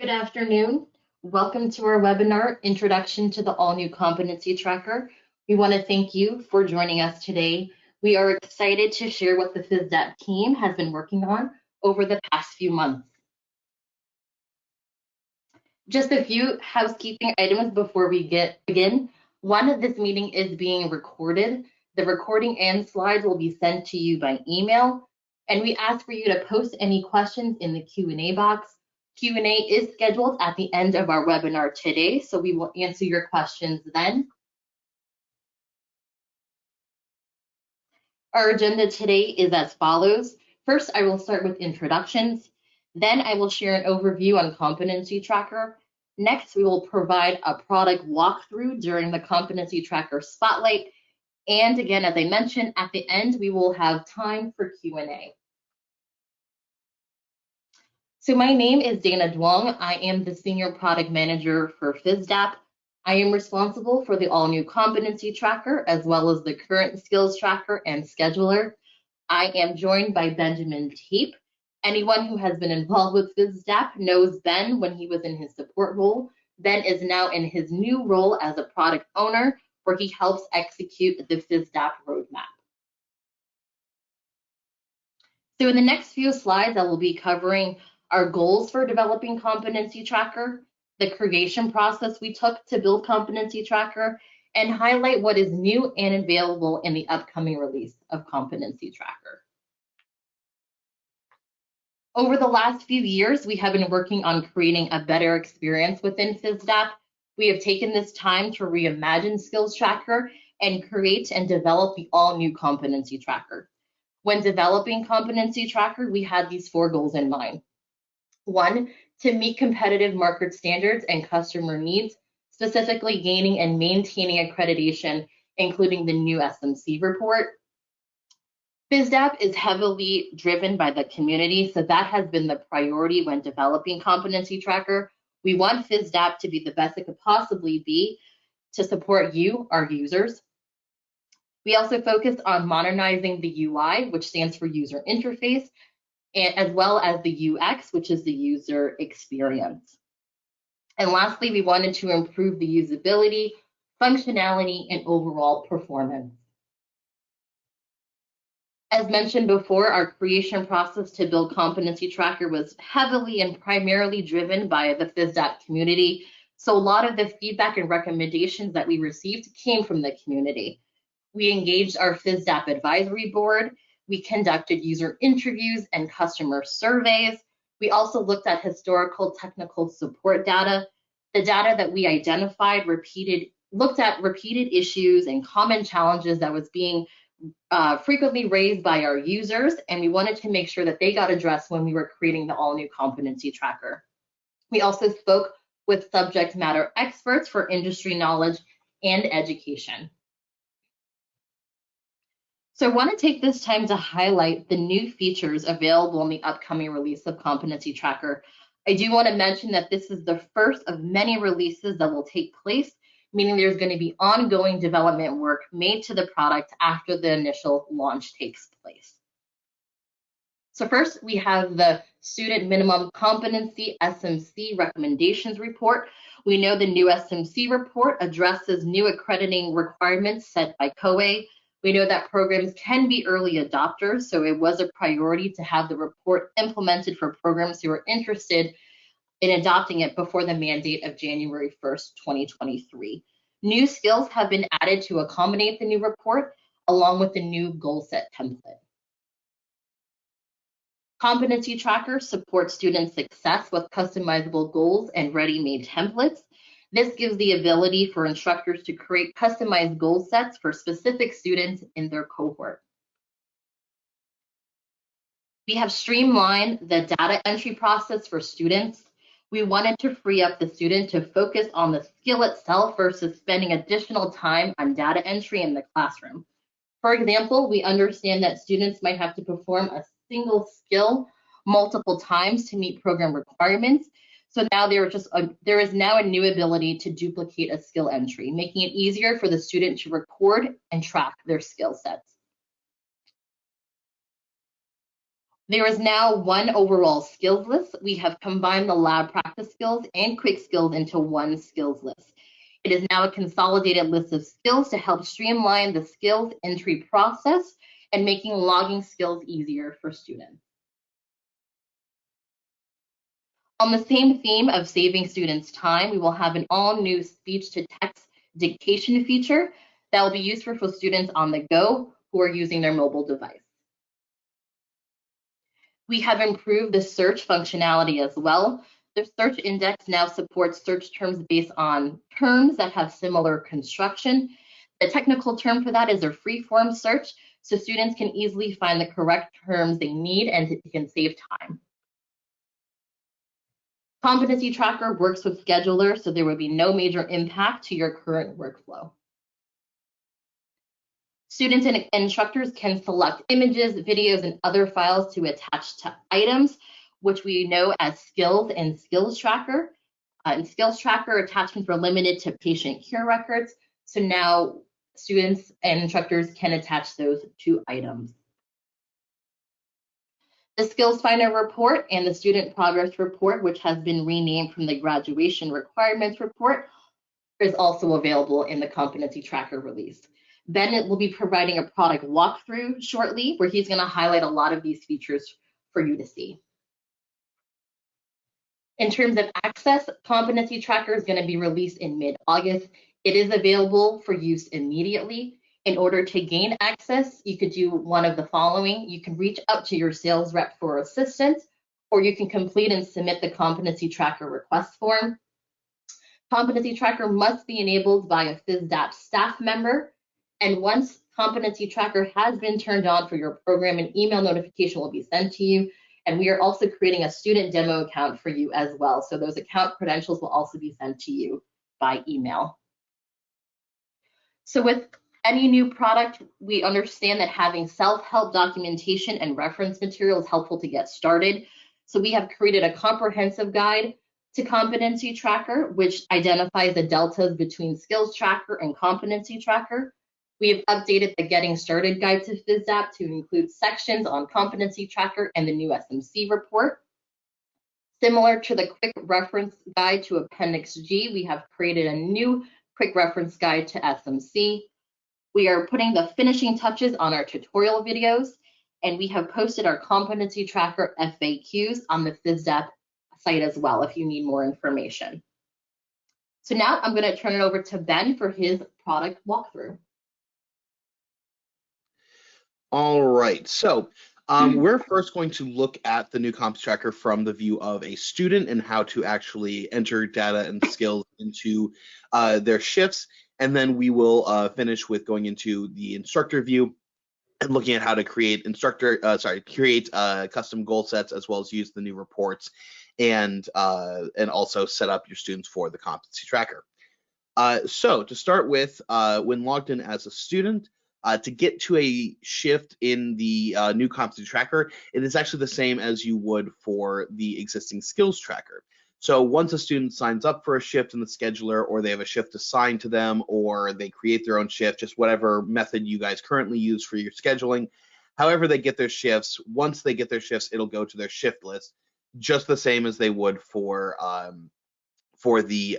Good afternoon. Welcome to our webinar, Introduction to the All-New Competency Tracker. We want to thank you for joining us today. We are excited to share what the FISDAP team has been working on over the past few months. Just a few housekeeping items before we begin. One, this meeting is being recorded. The recording and slides will be sent to you by email, and we ask for you to post any questions in the Q&A box. Q&A is scheduled at the end of our webinar today, so we will answer your questions then. Our agenda today is as follows. First, I will start with introductions. Then I will share an overview on Competency Tracker. Next, we will provide a product walkthrough during the Competency Tracker Spotlight. And again, as I mentioned, at the end, we will have time for Q&A. So my name is Dana Duong. I am the Senior Product Manager for FISDAP. I am responsible for the All-New Competency Tracker, as well as the Current Skills Tracker and Scheduler. I am joined by Benjamin Tape. Anyone who has been involved with FISDAP knows Ben when he was in his support role. Ben is now in his new role as a product owner, where he helps execute the FISDAP roadmap. So in the next few slides, I will be covering our goals for developing Competency Tracker, the creation process we took to build Competency Tracker, and highlight what is new and available in the upcoming release of Competency Tracker. Over the last few years, we have been working on creating a better experience within FISDAP. We have taken this time to reimagine Skills Tracker and create and develop the all-new Competency Tracker. When developing Competency Tracker, we had these 4 goals in mind. 1, to meet competitive market standards and customer needs, specifically gaining and maintaining accreditation, including the new SMC report. FISDAP is heavily driven by the community, so that has been the priority when developing Competency Tracker. We want FISDAP to be the best it could possibly be to support you, our users. We also focused on modernizing the UI, which stands for user interface, as well as the UX, which is the user experience. And lastly, we wanted to improve the usability, functionality, and overall performance. As mentioned before, our creation process to build Competency Tracker was heavily and primarily driven by the FISDAP community. So a lot of the feedback and recommendations that we received came from the community. We engaged our FISDAP advisory board. We conducted user interviews and customer surveys. We also looked at historical technical support data. The data that we identified looked at repeated issues and common challenges that was being frequently raised by our users, and we wanted to make sure that they got addressed when we were creating the all-new Competency Tracker. We also spoke with subject matter experts for industry knowledge and education. So I want to take this time to highlight the new features available in the upcoming release of Competency Tracker. I do want to mention that this is the first of many releases that will take place, meaning there's going to be ongoing development work made to the product after the initial launch takes place. So first, we have the Student Minimum Competency SMC Recommendations Report. We know the new SMC report addresses new accrediting requirements set by COE. We know that programs can be early adopters, so it was a priority to have the report implemented for programs who are interested in adopting it before the mandate of January 1st, 2023. New skills have been added to accommodate the new report, along with the new goal set template. Competency Tracker supports student success with customizable goals and ready-made templates. This gives the ability for instructors to create customized goal sets for specific students in their cohort. We have streamlined the data entry process for students. We wanted to free up the student to focus on the skill itself versus spending additional time on data entry in the classroom. For example, we understand that students might have to perform a single skill multiple times to meet program requirements. So now there is now a new ability to duplicate a skill entry, making it easier for the student to record and track their skill sets. There is now one overall skills list. We have combined the lab practice skills and quick skills into one skills list. It is now a consolidated list of skills to help streamline the skills entry process and making logging skills easier for students. On the same theme of saving students time, we will have an all-new speech-to-text dictation feature that will be useful for students on the go who are using their mobile device. We have improved the search functionality as well. The search index now supports search terms based on terms that have similar construction. The technical term for that is a free-form search, so students can easily find the correct terms they need and it can save time. Competency Tracker works with Scheduler, so there will be no major impact to your current workflow. Students and instructors can select images, videos, and other files to attach to items, which we know as skills in Skills Tracker. In Skills Tracker, attachments were limited to patient care records, so now students and instructors can attach those to items. The Skills Finder report and the Student Progress report, which has been renamed from the Graduation Requirements report, is also available in the Competency Tracker release. Ben will be providing a product walkthrough shortly, where he's going to highlight a lot of these features for you to see. In terms of access, Competency Tracker is going to be released in mid-August. It is available for use immediately. In order to gain access, you could do one of the following. You can reach out to your sales rep for assistance, or you can complete and submit the Competency Tracker request form. Competency Tracker must be enabled by a FISDAP staff member. And once Competency Tracker has been turned on for your program, an email notification will be sent to you. And we are also creating a student demo account for you as well. So those account credentials will also be sent to you by email. So with any new product, we understand that having self-help documentation and reference material is helpful to get started. So we have created a comprehensive guide to Competency Tracker, which identifies the deltas between Skills Tracker and Competency Tracker. We have updated the Getting Started guide to FISDAP to include sections on Competency Tracker and the new SMC report. Similar to the Quick Reference Guide to Appendix G, we have created a new Quick Reference Guide to SMC. We are putting the finishing touches on our tutorial videos, and we have posted our Competency Tracker FAQs on the FISDAP site as well if you need more information. So now I'm going to turn it over to Ben for his product walkthrough. All right, so we're first going to look at the new Competency Tracker from the view of a student and how to actually enter data and skills into their shifts. And then we will finish with going into the instructor view and looking at how to create custom goal sets, as well as use the new reports and also set up your students for the Competency Tracker. So to start with, when logged in as a student, to get to a shift in the new Competency Tracker, it is actually the same as you would for the existing Skills Tracker. So once a student signs up for a shift in the scheduler, or they have a shift assigned to them, or they create their own shift, just whatever method you guys currently use for your scheduling, however they get their shifts, once they get their shifts, it'll go to their shift list, just the same as they would for the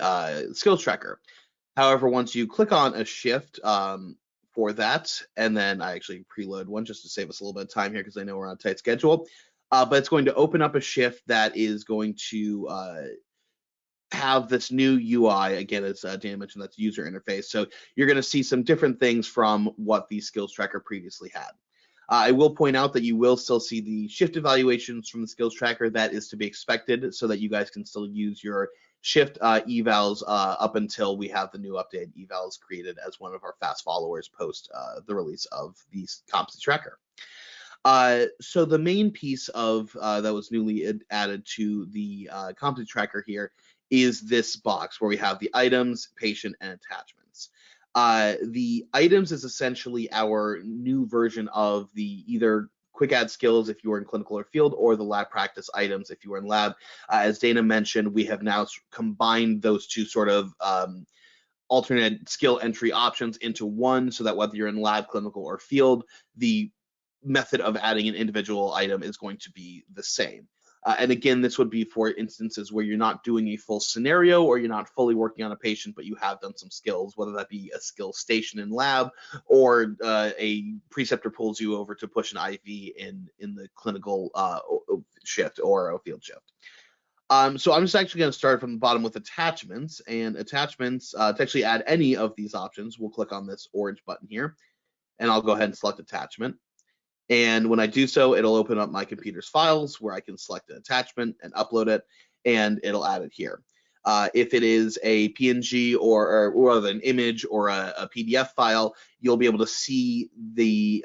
Skills Tracker. However, once you click on a shift for that, and then I actually preload one just to save us a little bit of time here because I know we're on a tight schedule. But it's going to open up a shift that is going to have this new UI. Again, as Dan mentioned, that's user interface. So you're going to see some different things from what the Skills Tracker previously had. I will point out that you will still see the shift evaluations from the Skills Tracker. That is to be expected, so that you guys can still use your shift evals up until we have the new updated evals created as one of our fast followers post the release of the Competency Tracker. So the main piece of that was newly added to the Competency Tracker here is this box where we have the items, patient, and attachments. The items is essentially our new version of the either quick add skills if you were in clinical or field, or the lab practice items if you were in lab. As Dana mentioned, we have now combined those two sort of alternate skill entry options into one, so that whether you're in lab, clinical, or field, the method of adding an individual item is going to be the same. And again, this would be for instances where you're not doing a full scenario or you're not fully working on a patient, but you have done some skills, whether that be a skill station in lab or a preceptor pulls you over to push an IV in the clinical shift or a field shift. So I'm just actually going to start from the bottom with attachments, and attachments, to actually add any of these options, we'll click on this orange button here, and I'll go ahead and select attachment. And when I do so, it'll open up my computer's files where I can select an attachment and upload it, and it'll add it here. If it is a PNG or rather an image or a PDF file, you'll be able to see the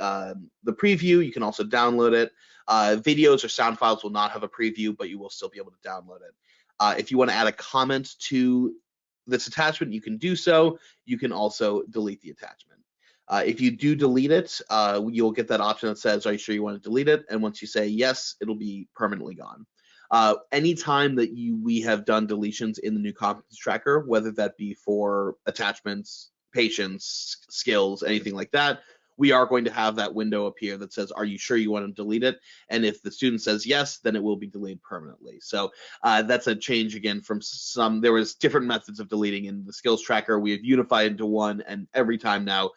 preview. You can also download it. Videos or sound files will not have a preview, but you will still be able to download it. If you want to add a comment to this attachment, you can do so. You can also delete the attachment. If you do delete it, you'll get that option that says, are you sure you want to delete it? And once you say yes, it'll be permanently gone. Anytime that we have done deletions in the new competency tracker, whether that be for attachments, patients, skills, anything like that, we are going to have that window appear that says, are you sure you want to delete it? And if the student says yes, then it will be deleted permanently. So that's a change again from there was different methods of deleting in the skills tracker. We have unified into one, and every time now,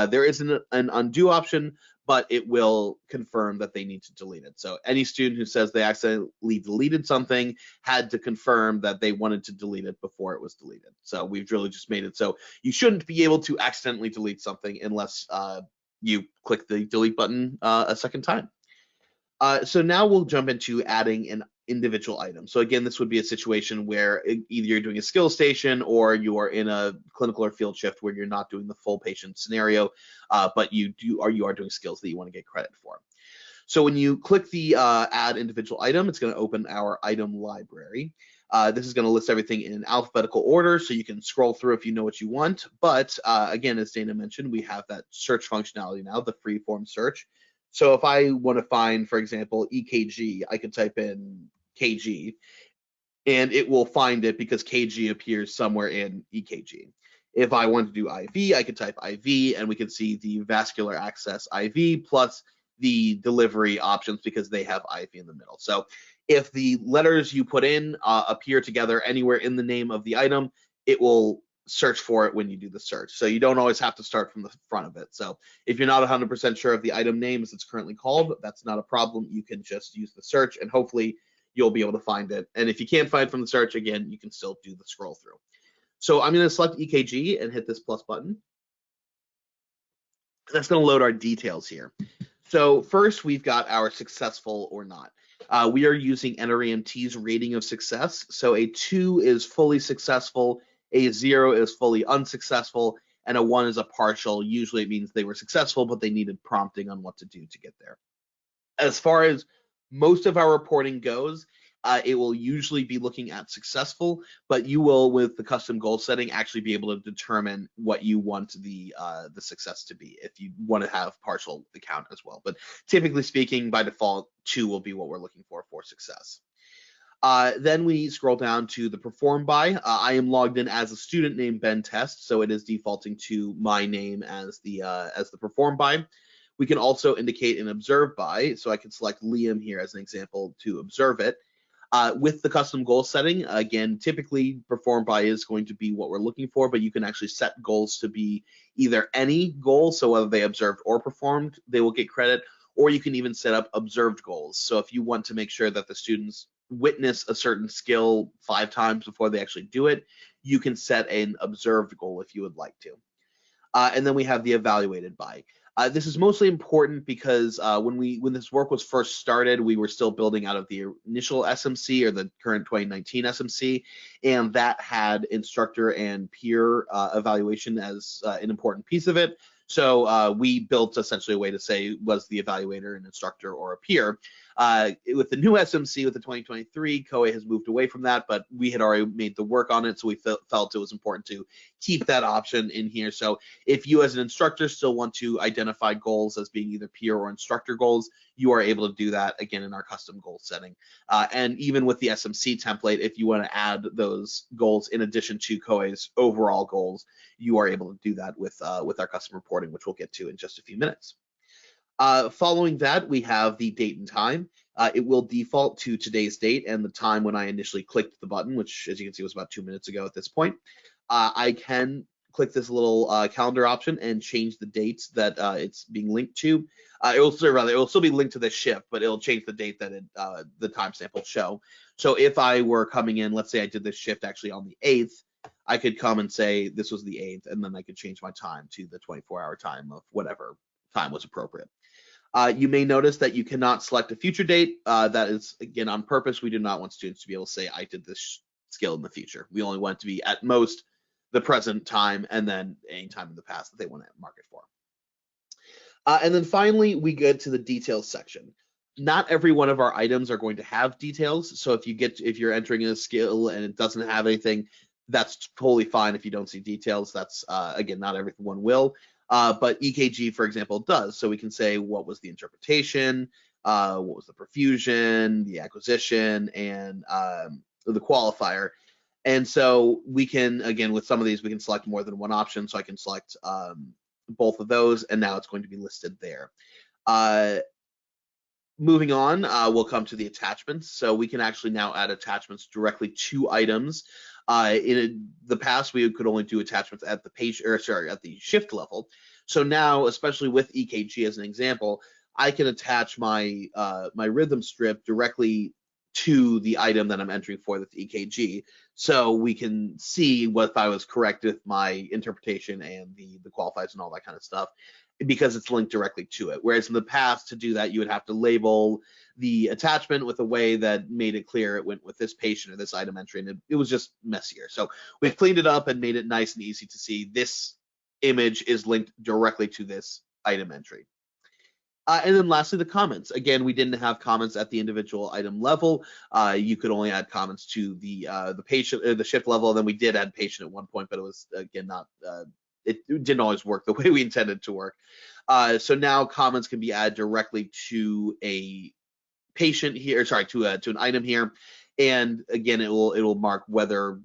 there isn't an undo option, but it will confirm that they need to delete it. So any student who says they accidentally deleted something had to confirm that they wanted to delete it before it was deleted. So we've really just made it so you shouldn't be able to accidentally delete something unless you click the delete button a second time. So now we'll jump into adding an individual item. So again, this would be a situation where either you're doing a skill station or you are in a clinical or field shift where you're not doing the full patient scenario, but you are doing skills that you want to get credit for. So when you click the add individual item, it's going to open our item library. This is going to list everything in alphabetical order, so you can scroll through if you know what you want. But again, as Dana mentioned, we have that search functionality now, the free form search. So if I want to find, for example, EKG, I could type in KG, and it will find it because KG appears somewhere in EKG. If I want to do IV, I could type IV, and we can see the vascular access IV plus the delivery options because they have IV in the middle. So if the letters you put in appear together anywhere in the name of the item, it will search for it when you do the search. So you don't always have to start from the front of it. So if you're not 100% sure of the item name as it's currently called, that's not a problem. You can just use the search and hopefully you'll be able to find it. And if you can't find it from the search, again, you can still do the scroll through. So I'm going to select EKG and hit this plus button. That's going to load our details here. So first, we've got our successful or not. We are using NREMT's rating of success. So a 2 is fully successful, a 0 is fully unsuccessful, and a 1 is a partial. Usually it means they were successful, but they needed prompting on what to do to get there. As far as most of our reporting goes, it will usually be looking at successful, but you will, with the custom goal setting, actually be able to determine what you want the success to be if you want to have partial account as well. But typically speaking, by default, 2 will be what we're looking for success. Then we scroll down to the perform by. I am logged in as a student named Ben Test, so it is defaulting to my name as the perform by. We can also indicate an observe by, so I can select Liam here as an example to observe it. With the custom goal setting, again, typically perform by is going to be what we're looking for, but you can actually set goals to be either any goal, so whether they observed or performed, they will get credit, or you can even set up observed goals. So if you want to make sure that the students witness a certain skill 5 times before they actually do it, you can set an observed goal if you would like to. And then we have the evaluated by. This is mostly important because when this work was first started, we were still building out of the initial SMC or the current 2019 SMC, and that had instructor and peer evaluation as an important piece of it. So we built essentially a way to say, was the evaluator an instructor or a peer? With the new SMC, with the 2023, COA has moved away from that, but we had already made the work on it, so we felt it was important to keep that option in here. So if you as an instructor still want to identify goals as being either peer or instructor goals, you are able to do that, again, in our custom goal setting. And even with the SMC template, if you want to add those goals in addition to COA's overall goals, you are able to do that with our custom reporting, which we'll get to in just a few minutes. Following that, we have the date and time. It will default to today's date and the time when I initially clicked the button, which, as you can see, was about 2 minutes ago at this point. I can click this little calendar option and change the dates that it's being linked to. It will still be linked to this shift, but it'll change the date that the timestamp will show. So if I were coming in, let's say I did this shift actually on the 8th, I could come and say this was the 8th, and then I could change my time to the 24-hour time of whatever time was appropriate. You may notice that you cannot select a future date. That is, again, on purpose. We do not want students to be able to say, I did this skill in the future. We only want it to be at most the present time and then any time in the past that they want to mark it for. And then finally, we get to the details section. Not every one of our items are going to have details. So if you're entering a skill and it doesn't have anything, that's totally fine if you don't see details. That's, again, not everyone will. But EKG, for example, does. So we can say what was the interpretation, what was the perfusion, the acquisition, and the qualifier. And so we can, again, with some of these, we can select more than one option. So I can select both of those, and now it's going to be listed there. Moving on, we'll come to the attachments. So we can actually now add attachments directly to items. In the past, we could only do attachments at the shift level. So now, especially with EKG as an example, I can attach my my rhythm strip directly to the item that I'm entering for the EKG, so we can see if I was correct with my interpretation and the qualifiers and all that kind of stuff, because it's linked directly to it. Whereas in the past, to do that, you would have to label the attachment with a way that made it clear it went with this patient or this item entry, and it was just messier. So we've cleaned it up and made it nice and easy to see this image is linked directly to this item entry. And then lastly, the comments. Again, we didn't have comments at the individual item level. You could only add comments to the patient or the shift level. And then we did add patient at one point, but it was, again, not it didn't always work the way we intended to work. So now comments can be added directly to a patient here, sorry, to an item here. And again, it will mark whether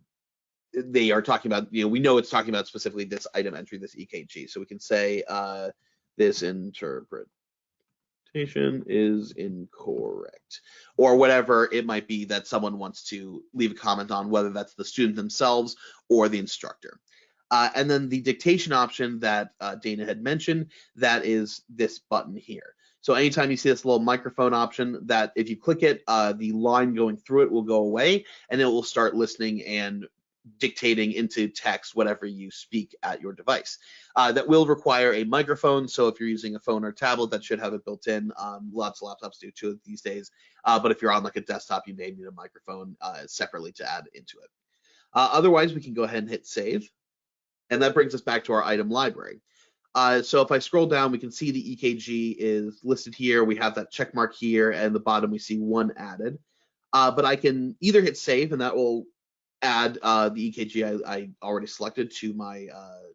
they are talking about, we know it's talking about specifically this item entry, this EKG. So we can say this interpretation is incorrect, or whatever it might be that someone wants to leave a comment on, whether that's the student themselves or the instructor. And then the dictation option that Dana had mentioned, that is this button here. So anytime you see this little microphone option, that if you click it, the line going through it will go away, and it will start listening and dictating into text whatever you speak at your device. That will require a microphone, so if you're using a phone or tablet, that should have it built in. Lots of laptops do too these days, but if you're on like a desktop, you may need a microphone separately to add into it. Otherwise, we can go ahead and hit save, and that brings us back to our item library. So if I scroll down, we can see the EKG is listed here. We have that check mark here, and the bottom we see one added. But I can either hit save, and that will add the EKG I already selected to my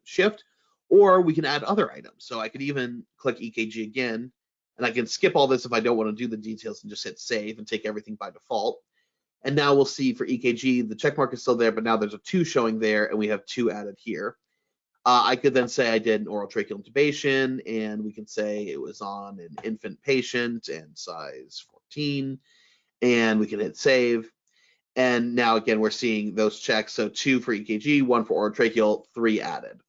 shift, or we can add other items. So I could even click EKG again, and I can skip all this if I don't want to do the details and just hit save and take everything by default. And now we'll see for EKG, the check mark is still there, but now there's a 2 showing there, and we have 2 added here. I could then say I did an oral tracheal intubation, and we can say it was on an infant patient and size 14, and we can hit save. And now, again, we're seeing those checks. So 2 for EKG, 1 for oral tracheal, 3 added.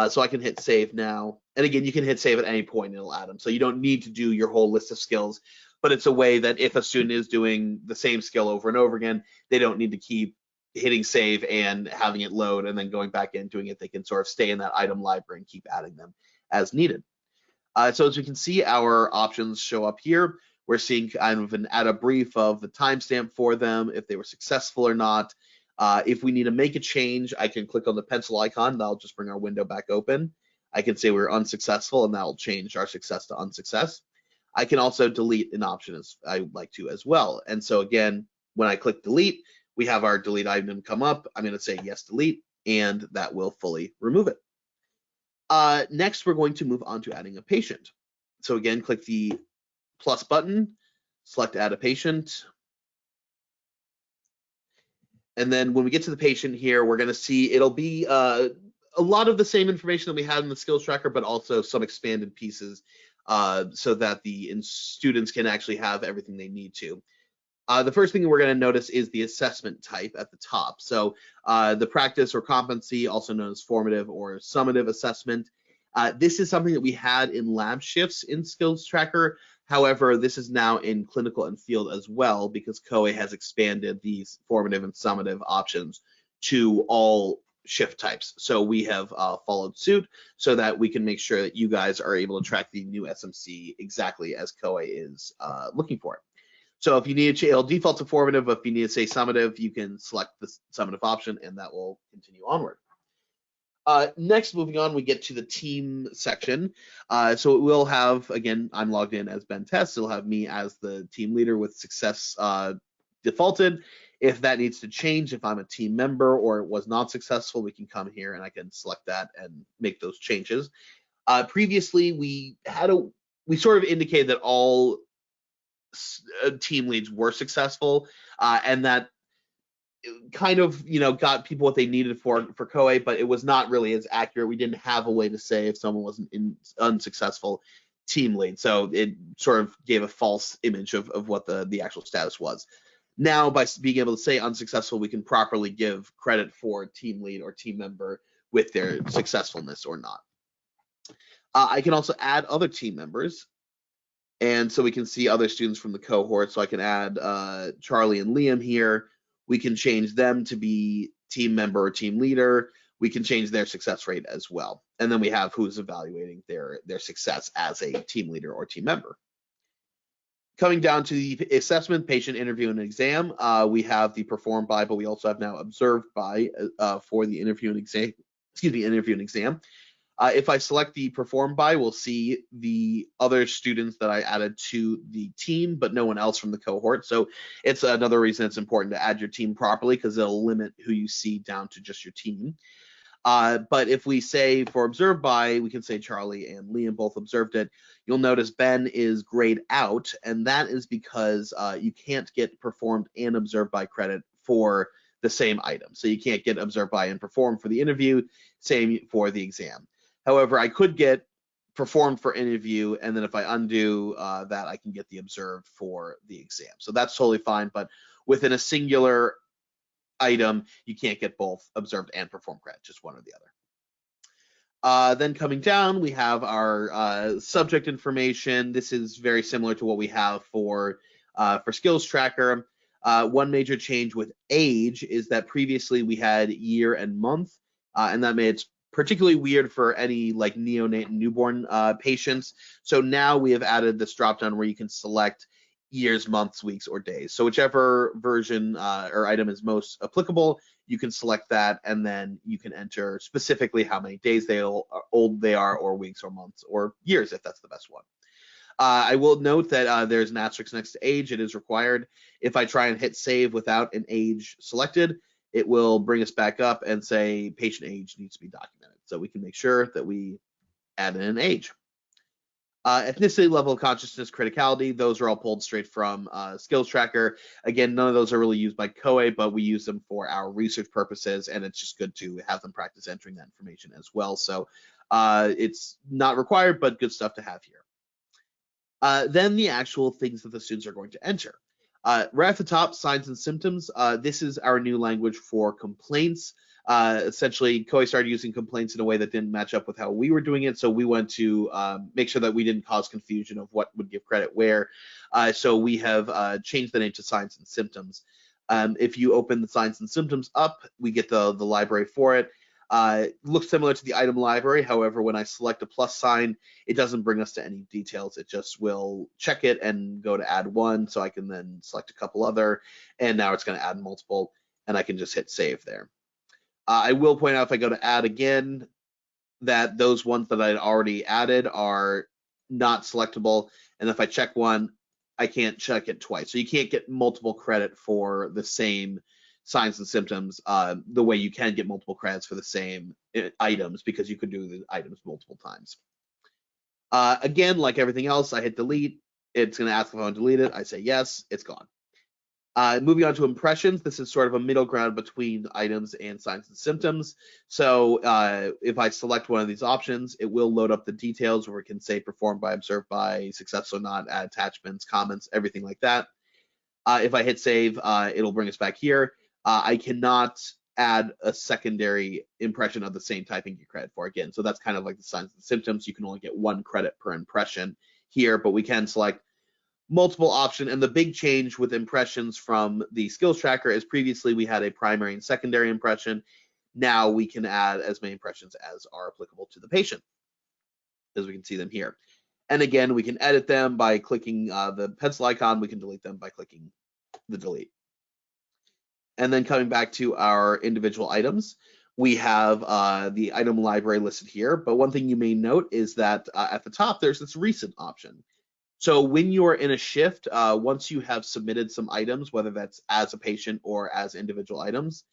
So I can hit save now. And again, you can hit save at any point and it'll add them. So you don't need to do your whole list of skills, but it's a way that if a student is doing the same skill over and over again, they don't need to keep hitting save and having it load and then going back in doing it. They can sort of stay in that item library and keep adding them as needed. So as we can see, our options show up here. We're seeing kind of an add a brief of the timestamp for them, if they were successful or not. If we need to make a change, I can click on the pencil icon. That'll just bring our window back open. I can say we're unsuccessful, and that'll change our success to unsuccess. I can also delete an option as I would like to as well. And so again, when I click delete, we have our delete item come up. I'm going to say yes, delete, and that will fully remove it. Next, we're going to move on to adding a patient. So again, click the plus button, select add a patient. And then when we get to the patient here, we're going to see it'll be a lot of the same information that we had in the skills tracker, but also some expanded pieces so that the students can actually have everything they need to. The first thing we're going to notice is the assessment type at the top. So the practice or competency, also known as formative or summative assessment. This is something that we had in lab shifts in Skills Tracker. However, this is now in clinical and field as well because COE has expanded these formative and summative options to all shift types. So we have followed suit so that we can make sure that you guys are able to track the new SMC exactly as COE is looking for it. So if you need to, it'll default to formative. If you need to say summative, you can select the summative option and that will continue onward. Next, moving on, we get to the team section. So it will have, again, I'm logged in as Ben Test. It'll have me as the team leader with success defaulted. If that needs to change, if I'm a team member or it was not successful, we can come here and I can select that and make those changes. Previously, we sort of indicated that all team leads were successful, and that kind of got people what they needed for COE, but it was not really as accurate. We didn't have a way to say if someone was an unsuccessful team lead, so it sort of gave a false image of what the actual status was. Now, by being able to say unsuccessful, we can properly give credit for team lead or team member with their successfulness or not. I can also add other team members. And so we can see other students from the cohort. So I can add Charlie and Liam here. We can change them to be team member or team leader. We can change their success rate as well. And then we have who's evaluating their success as a team leader or team member. Coming down to the assessment, patient interview and exam, we have the performed by, but we also have now observed by for the interview and exam. Interview and exam. If I select the performed by, we'll see the other students that I added to the team, but no one else from the cohort. So it's another reason it's important to add your team properly because it'll limit who you see down to just your team. But if we say for observed by, we can say Charlie and Liam both observed it. You'll notice Ben is grayed out, and that is because you can't get performed and observed by credit for the same item. So you can't get observed by and performed for the interview, same for the exam. However, I could get performed for interview, and then if I undo that, I can get the observed for the exam. So that's totally fine, but within a singular item, you can't get both observed and performed credit, just one or the other. Then coming down, we have our subject information. This is very similar to what we have for Skills Tracker. One major change with age is that previously we had year and month, and that made it particularly weird for any like neonate and newborn patients. So now we have added this dropdown where you can select years, months, weeks, or days. So whichever version or item is most applicable, you can select that, and then you can enter specifically how many days old they are, or weeks, or months, or years, if that's the best one. I will note that there's an asterisk next to age. It is required. If I try and hit save without an age selected, it will bring us back up and say patient age needs to be documented. So we can make sure that we add in an age. Ethnicity, level of consciousness, criticality, those are all pulled straight from Skills Tracker. Again, none of those are really used by COE, but we use them for our research purposes, and it's just good to have them practice entering that information as well. So it's not required, but good stuff to have here. Then the actual things that the students are going to enter. Right at the top, signs and symptoms. This is our new language for complaints. Essentially, COE started using complaints in a way that didn't match up with how we were doing it, so we went to make sure that we didn't cause confusion of what would give credit where. So we have changed the name to signs and symptoms. If you open the signs and symptoms up, we get the library for it. Looks similar to the item library. However, when I select a plus sign, it doesn't bring us to any details. It just will check it and go to add one. So I can then select a couple other, and now it's going to add multiple, and I can just hit save there. I will point out if I go to add again, that those ones that I'd already added are not selectable. And if I check one, I can't check it twice. So you can't get multiple credit for the same signs and symptoms the way you can get multiple credits for the same items, because you could do the items multiple times. Again, like everything else, I hit delete. It's going to ask if I want to delete it. I say yes, it's gone. Moving on to impressions, this is sort of a middle ground between items and signs and symptoms. So if I select one of these options, it will load up the details where it can say performed by, observed by, successful or not, add attachments, comments, everything like that. If I hit save, it'll bring us back here. I cannot add a secondary impression of the same type and get credit for again. So that's kind of like the signs and symptoms. You can only get 1 credit per impression here, but we can select multiple option. And the big change with impressions from the skills tracker is previously we had a primary and secondary impression. Now we can add as many impressions as are applicable to the patient, as we can see them here. And again, we can edit them by clicking the pencil icon. We can delete them by clicking the delete. And then coming back to our individual items, we have the item library listed here. But one thing you may note is that at the top, there's this recent option. So when you're in a shift, once you have submitted some items, whether that's as a patient or as individual items,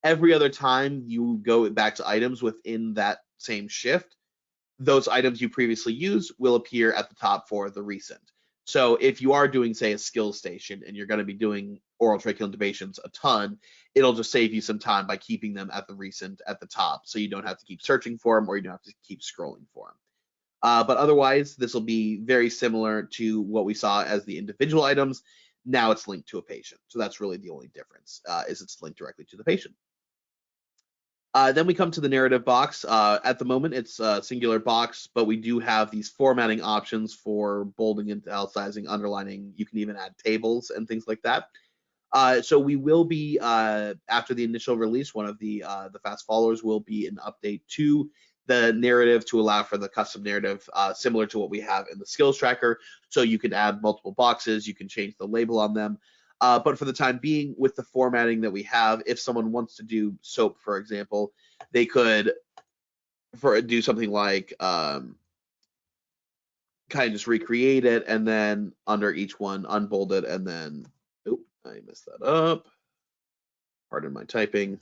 every other time you go back to items within that same shift, those items you previously used will appear at the top for the recent. So if you are doing, say, a skills station and you're going to be doing oral tracheal intubations a ton, it'll just save you some time by keeping them at the recent at the top. So you don't have to keep searching for them or you don't have to keep scrolling for them. But otherwise, this will be very similar to what we saw as the individual items. Now it's linked to a patient. So that's really the only difference, is it's linked directly to the patient. Then we come to the narrative box. At the moment, it's a singular box, but we do have these formatting options for bolding, italicizing, underlining. You can even add tables and things like that. So we will be, after the initial release, one of the fast followers will be an update to the narrative to allow for the custom narrative, similar to what we have in the skills tracker. So you can add multiple boxes, you can change the label on them. But for the time being, with the formatting that we have, if someone wants to do SOAP, for example, they could do something like kind of just recreate it and then under each one unbold it and then, oh, I messed that up. Pardon my typing.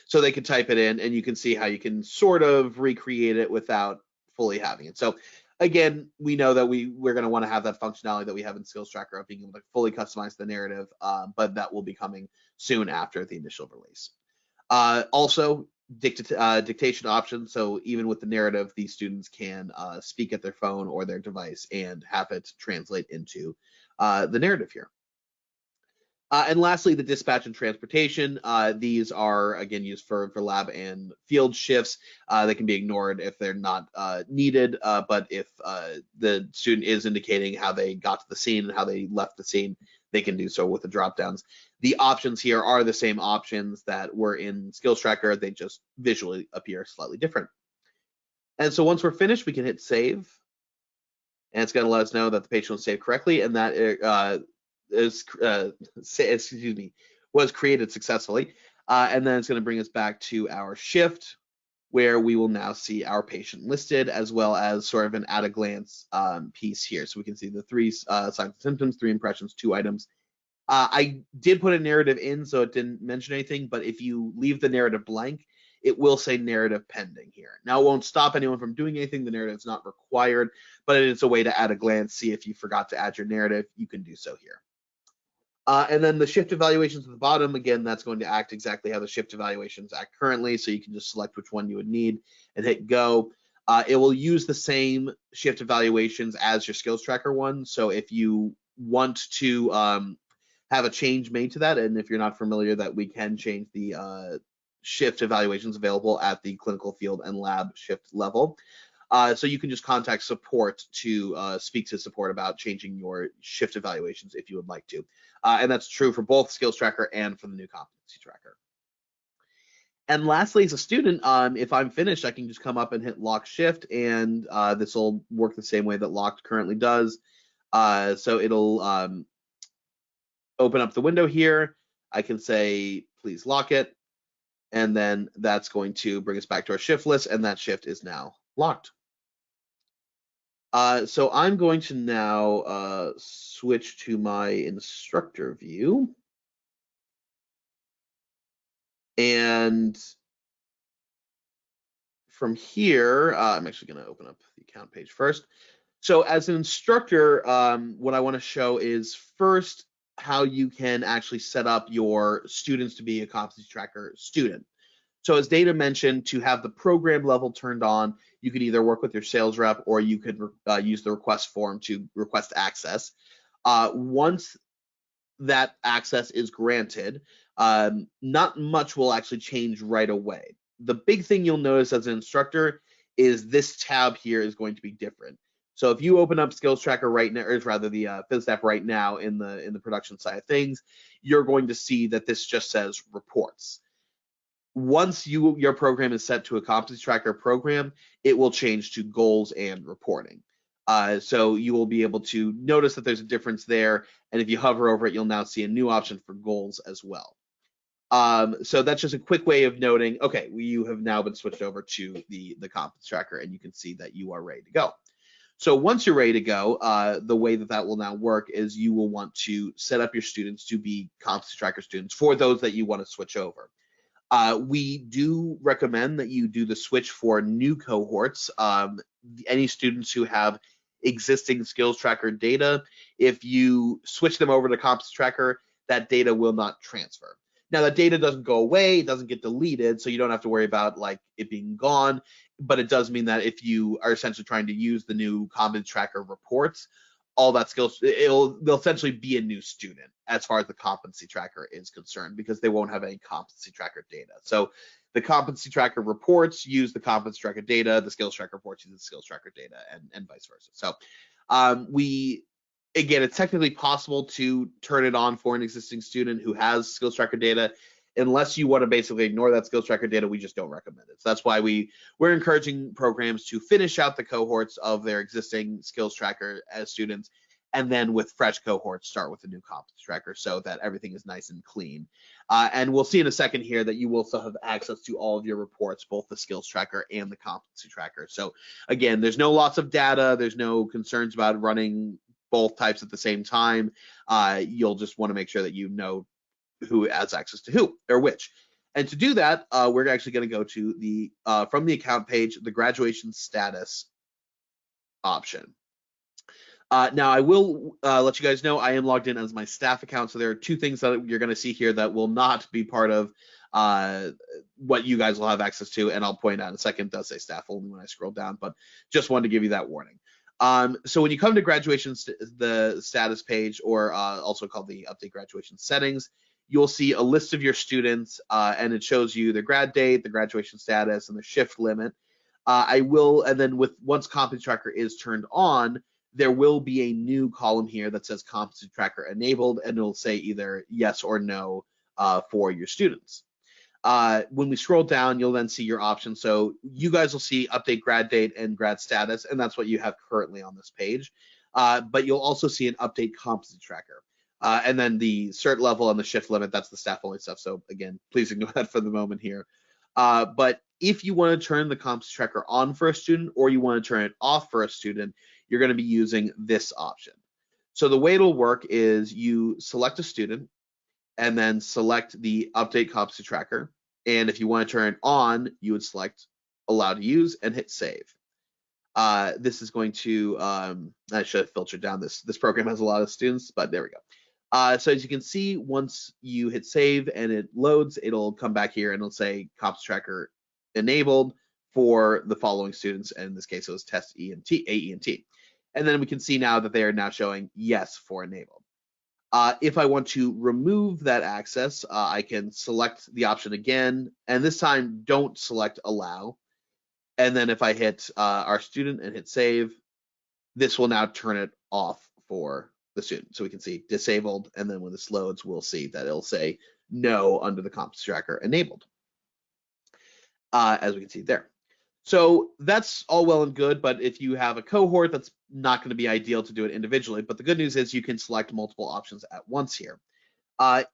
So they can type it in and you can see how you can sort of recreate it without fully having it. So again, we know that we're going to want to have that functionality that we have in Skills Tracker of being able to fully customize the narrative, but that will be coming soon after the initial release. Also, dictation options. So even with the narrative, these students can speak at their phone or their device and have it translate into the narrative here. And lastly, the dispatch and transportation. These are, again, used for lab and field shifts. They can be ignored if they're not needed, but if the student is indicating how they got to the scene and how they left the scene, they can do so with the drop downs. The options here are the same options that were in Skills Tracker. They just visually appear slightly different. And so once we're finished, we can hit save. And it's going to let us know that the patient was saved correctly and that was created successfully. And then it's going to bring us back to our shift where we will now see our patient listed as well as sort of an at a glance piece here. So we can see the 3 signs and symptoms, 3 impressions, 2 items. I did put a narrative in, so it didn't mention anything, but if you leave the narrative blank, it will say narrative pending here. Now, it won't stop anyone from doing anything. The narrative is not required, but it's a way to at a glance see if you forgot to add your narrative. You can do so here. And then the shift evaluations at the bottom, again, that's going to act exactly how the shift evaluations act currently. So you can just select which one you would need and hit go. It will use the same shift evaluations as your skills tracker one. So if you want to have a change made to that, and if you're not familiar that we can change the shift evaluations available at the clinical field and lab shift level. So you can just contact support to speak to support about changing your shift evaluations if you would like to. And that's true for both Skills Tracker and for the new Competency Tracker. And lastly, as a student, if I'm finished, I can just come up and hit lock shift, and this will work the same way that locked currently does. So it'll open up the window here. I can say, please lock it. And then that's going to bring us back to our shift list, and that shift is now locked. So I'm going to now switch to my instructor view. And from here, I'm actually going to open up the account page first. So as an instructor, what I want to show is first how you can actually set up your students to be a competency tracker student. So as Dana mentioned, to have the program level turned on, you could either work with your sales rep or you could use the request form to request access. Once that access is granted, not much will actually change right away. The big thing you'll notice as an instructor is this tab here is going to be different. So if you open up Skills Tracker right now, or rather the FizzDap right now in the production side of things, you're going to see that this just says reports. Once your program is set to a competency tracker program, it will change to goals and reporting. So you will be able to notice that there's a difference there, and if you hover over it, you'll now see a new option for goals as well. So that's just a quick way of noting, okay, you have now been switched over to the competency tracker, and you can see that you are ready to go. So once you're ready to go, the way that will now work is you will want to set up your students to be competency tracker students for those that you want to switch over. We do recommend that you do the switch for new cohorts. Any students who have existing skills tracker data, if you switch them over to competency tracker, that data will not transfer. Now that data doesn't go away, it doesn't get deleted, so you don't have to worry about like it being gone, but it does mean that if you are essentially trying to use the new competency tracker reports, all that skills, they'll essentially be a new student as far as the competency tracker is concerned, because they won't have any competency tracker data. So the competency tracker reports use the competency tracker data, the skills tracker reports use the skills tracker data, and vice versa. So again, it's technically possible to turn it on for an existing student who has skills tracker data. Unless you want to basically ignore that skills tracker data, we just don't recommend it. So that's why we're encouraging programs to finish out the cohorts of their existing skills tracker as students, and then with fresh cohorts, start with a new competency tracker so that everything is nice and clean. And we'll see in a second here that you will still have access to all of your reports, both the skills tracker and the competency tracker. So again, there's no loss of data. There's no concerns about running both types at the same time. You'll just want to make sure that you know who has access to who or which. And to do that, we're actually going to go to the from the account page, the graduation status option. Now I will let you guys know I am logged in as my staff account, so there are two things that you're going to see here that will not be part of what you guys will have access to, and I'll point out in a second. It does say staff only when I scroll down, but just wanted to give you that warning. So when you come to graduation, the status page, or also called the update graduation settings, you'll see a list of your students, and it shows you the grad date, the graduation status, and the shift limit. And then once competency tracker is turned on, there will be a new column here that says competency tracker enabled, and it'll say either yes or no for your students. When we scroll down, you'll then see your options. So you guys will see update grad date and grad status, and that's what you have currently on this page. But you'll also see an update competency tracker. And then the cert level and the shift limit, that's the staff only stuff. So again, please ignore that for the moment here. But if you want to turn the competency tracker on for a student, or you want to turn it off for a student, you're going to be using this option. So the way it'll work is you select a student and then select the update competency tracker. And if you want to turn it on, you would select allow to use and hit save. This is going to, I should have filtered down this program has a lot of students, but there we go. So as you can see, once you hit save and it loads, it'll come back here and it'll say competency tracker enabled for the following students. And in this case, it was test A, E, and T. And then we can see now that they are now showing yes for enabled. If I want to remove that access, I can select the option again, and this time don't select allow. And then if I hit our student and hit save, this will now turn it off for the student. So we can see disabled, and then when this loads, we'll see that it'll say no under the competency tracker enabled, as we can see there. So that's all well and good, but if you have a cohort, that's not going to be ideal to do it individually. But the good news is you can select multiple options at once here.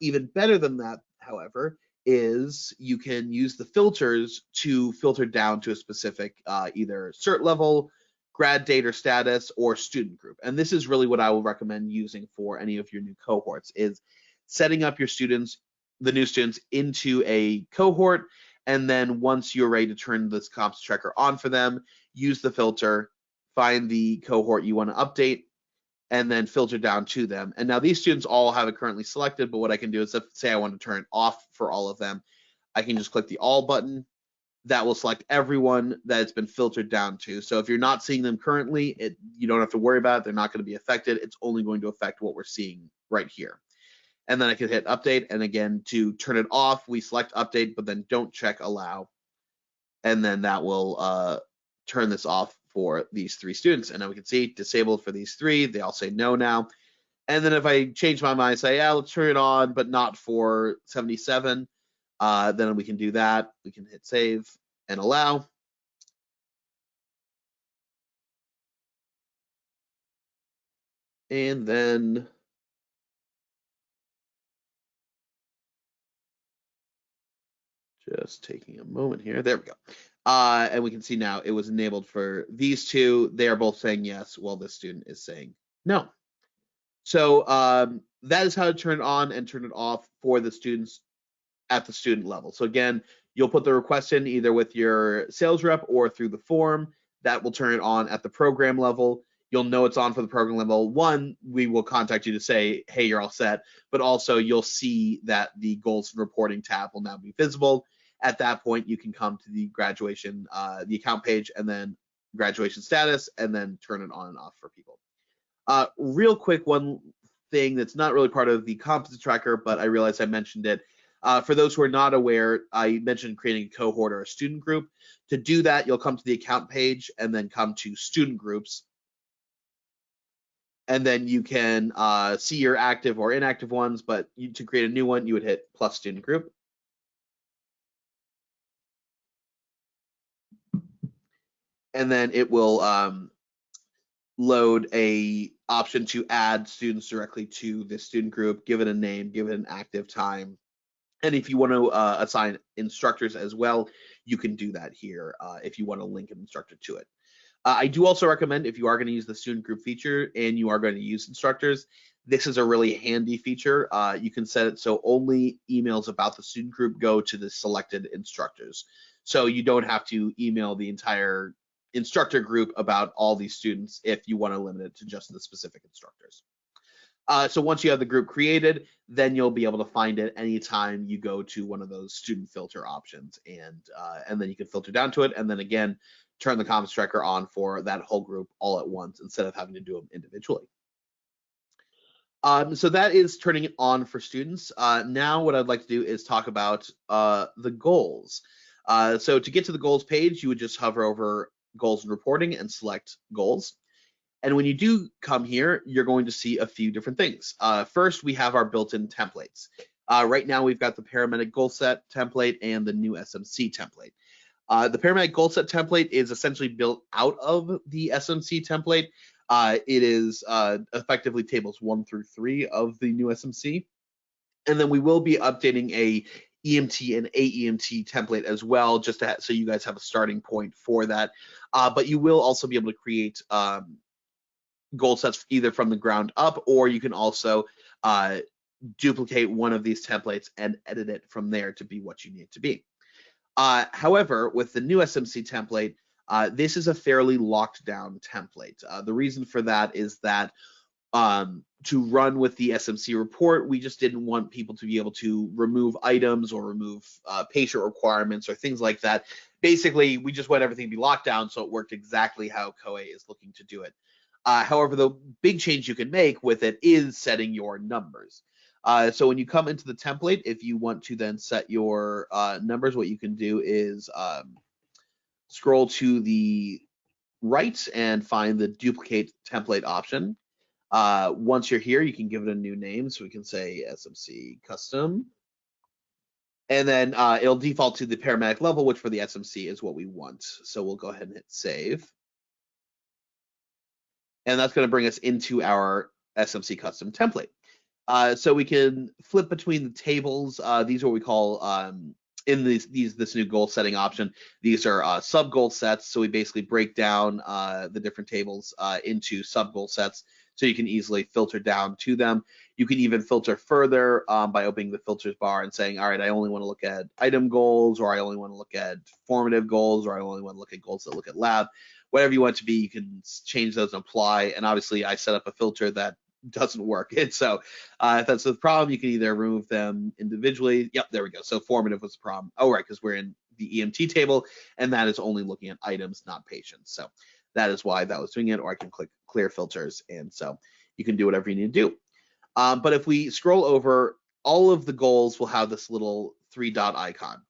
Even better than that, however, is you can use the filters to filter down to a specific either cert level, grad date or status, or student group. And this is really what I will recommend using for any of your new cohorts, is setting up your students, the new students, into a cohort. And then once you're ready to turn this competency tracker on for them, use the filter, find the cohort you want to update, and then filter down to them. And now these students all have it currently selected, but what I can do is, if, say I want to turn it off for all of them, I can just click the all button. That will select everyone that it's been filtered down to. So if you're not seeing them currently, you don't have to worry about it. They're not going to be affected. It's only going to affect what we're seeing right here. And then I can hit update. And again, to turn it off, we select update, but then don't check allow. And then that will turn this off for these 3 students. And now we can see disabled for these 3. They all say no now. And then if I change my mind, say, yeah, let's turn it on, but not for 77, then we can do that. We can hit save and allow. And then just taking a moment here. There we go. And we can see now it was enabled for these 2. They are both saying yes, while this student is saying no. So that is how to turn it on and turn it off for the students at the student level. So again, you'll put the request in either with your sales rep or through the form. That will turn it on at the program level. You'll know it's on for the program level. 1, we will contact you to say, hey, you're all set, but also you'll see that the goals and reporting tab will now be visible. At that point, you can come to the graduation, the account page, and then graduation status, and then turn it on and off for people. Real quick, one thing that's not really part of the competency tracker, but I realized I mentioned it. For those who are not aware, I mentioned creating a cohort or a student group. To do that, you'll come to the account page and then come to student groups. And then you can see your active or inactive ones, but to create a new one, you would hit plus student group. And then it will load a option to add students directly to this student group, give it a name, give it an active time. And if you want to assign instructors as well, you can do that here if you want to link an instructor to it. I do also recommend, if you are going to use the student group feature and you are going to use instructors, this is a really handy feature. You can set it so only emails about the student group go to the selected instructors. So you don't have to email the entire instructor group about all these students if you want to limit it to just the specific instructors. So once you have the group created, then you'll be able to find it anytime you go to one of those student filter options, and then you can filter down to it, and then again, turn the competency tracker on for that whole group all at once instead of having to do them individually. So that is turning it on for students. Now what I'd like to do is talk about the goals. So to get to the goals page, you would just hover over goals and reporting and select goals. And when you do come here, you're going to see a few different things. First, we have our built-in templates. Right now, we've got the paramedic goal set template and the new SMC template. The paramedic goal set template is essentially built out of the SMC template. It is effectively tables 1 through 3 of the new SMC. And then we will be updating a EMT and AEMT template as well, just to so you guys have a starting point for that. But you will also be able to create goal sets either from the ground up, or you can also duplicate one of these templates and edit it from there to be what you need it to be. However, with the new SMC template, this is a fairly locked down template. The reason for that is that to run with the SMC report, we just didn't want people to be able to remove items or remove patient requirements or things like that. Basically, we just want everything to be locked down so it worked exactly how COA is looking to do it. However, the big change you can make with it is setting your numbers. So when you come into the template, if you want to then set your numbers, what you can do is scroll to the right and find the duplicate template option. Once you're here, you can give it a new name. So we can say SMC custom. And then it'll default to the paramedic level, which for the SMC is what we want. So we'll go ahead and hit save. And that's going to bring us into our SMC custom template. So we can flip between the tables. These are what we call, in this new goal setting option, these are sub goal sets. So we basically break down the different tables into sub goal sets. so you can easily filter down to them. You can even filter further by opening the filters bar and saying, all right, I only want to look at item goals, or I only want to look at formative goals, or I only want to look at goals that look at lab. Whatever you want it to be, you can change those and apply. And obviously, I set up a filter that doesn't work. And so if that's the problem, you can either remove them individually. Yep, there we go. So formative was the problem. Oh, right, because we're in the EMT table, and that is only looking at items, not patients. So that is why that was doing it. Or I can click clear filters, and so you can do whatever you need to do. But if we scroll over, all of the goals will have this little 3-dot icon.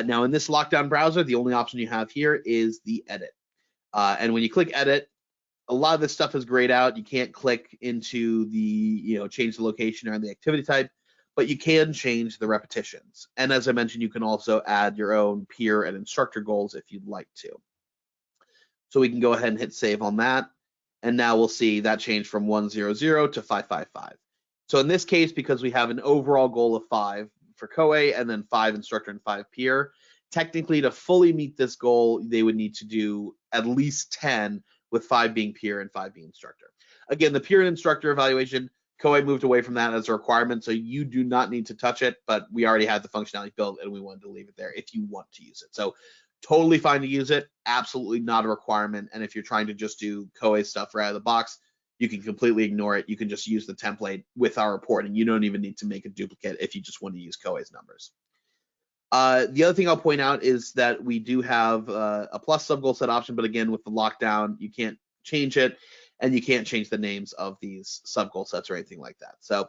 Now in this lockdown browser, the only option you have here is the edit. And when you click edit, a lot of this stuff is grayed out. You can't click into the, change the location or the activity type, but you can change the repetitions. And as I mentioned, you can also add your own peer and instructor goals if you'd like to. So we can go ahead and hit save on that. And now we'll see that change from 100 to 555. So in this case, because we have an overall goal of 5 for COA and then 5 instructor and 5 peer, technically to fully meet this goal, they would need to do at least 10, with 5 being peer and 5 being instructor. Again, the peer and instructor evaluation, COA moved away from that as a requirement, so you do not need to touch it, but we already had the functionality built and we wanted to leave it there if you want to use it. So totally fine to use it, absolutely not a requirement. And if you're trying to just do COA stuff right out of the box, you can completely ignore it. You can just use the template with our report, and you don't even need to make a duplicate if you just want to use COA's numbers. The other thing I'll point out is that we do have a plus sub-goal set option, but again, with the lockdown, you can't change it, and you can't change the names of these sub-goal sets or anything like that. So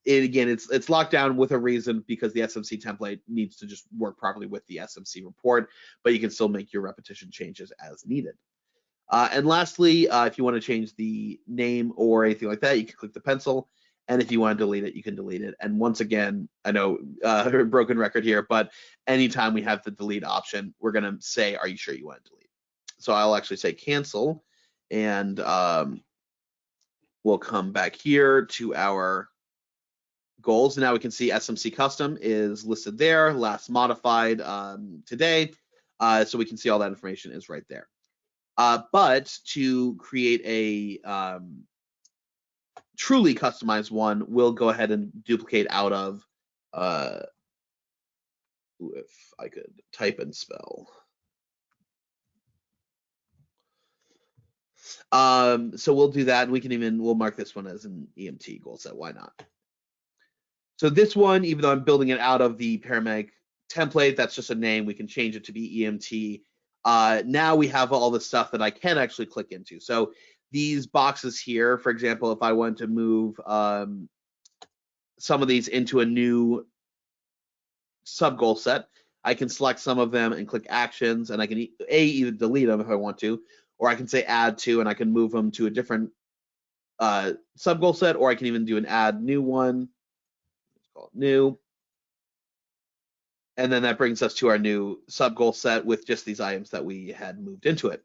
it's locked down with a reason, because the SMC template needs to just work properly with the SMC report, but you can still make your repetition changes as needed. And lastly, if you want to change the name or anything like that, you can click the pencil. And if you want to delete it, you can delete it. And once again, I know broken record here, but anytime we have the delete option, we're going to say, are you sure you want to delete? So I'll actually say cancel, and we'll come back here to our goals. Now we can see SMC custom is listed there, last modified today. So we can see all that information is right there. But to create a truly customized one, we'll go ahead and duplicate out of, if I could type and spell. So we'll do that, and we'll mark this one as an EMT goal set. Why not? So this one, even though I'm building it out of the paramedic template, that's just a name. We can change it to be EMT. Now we have all the stuff that I can actually click into. So these boxes here, for example, if I want to move some of these into a new sub goal set, I can select some of them and click actions, and I can either delete them if I want to, or I can say add to, and I can move them to a different sub goal set, or I can even do an add new one. Let's call it new. And then that brings us to our new sub goal set with just these items that we had moved into it.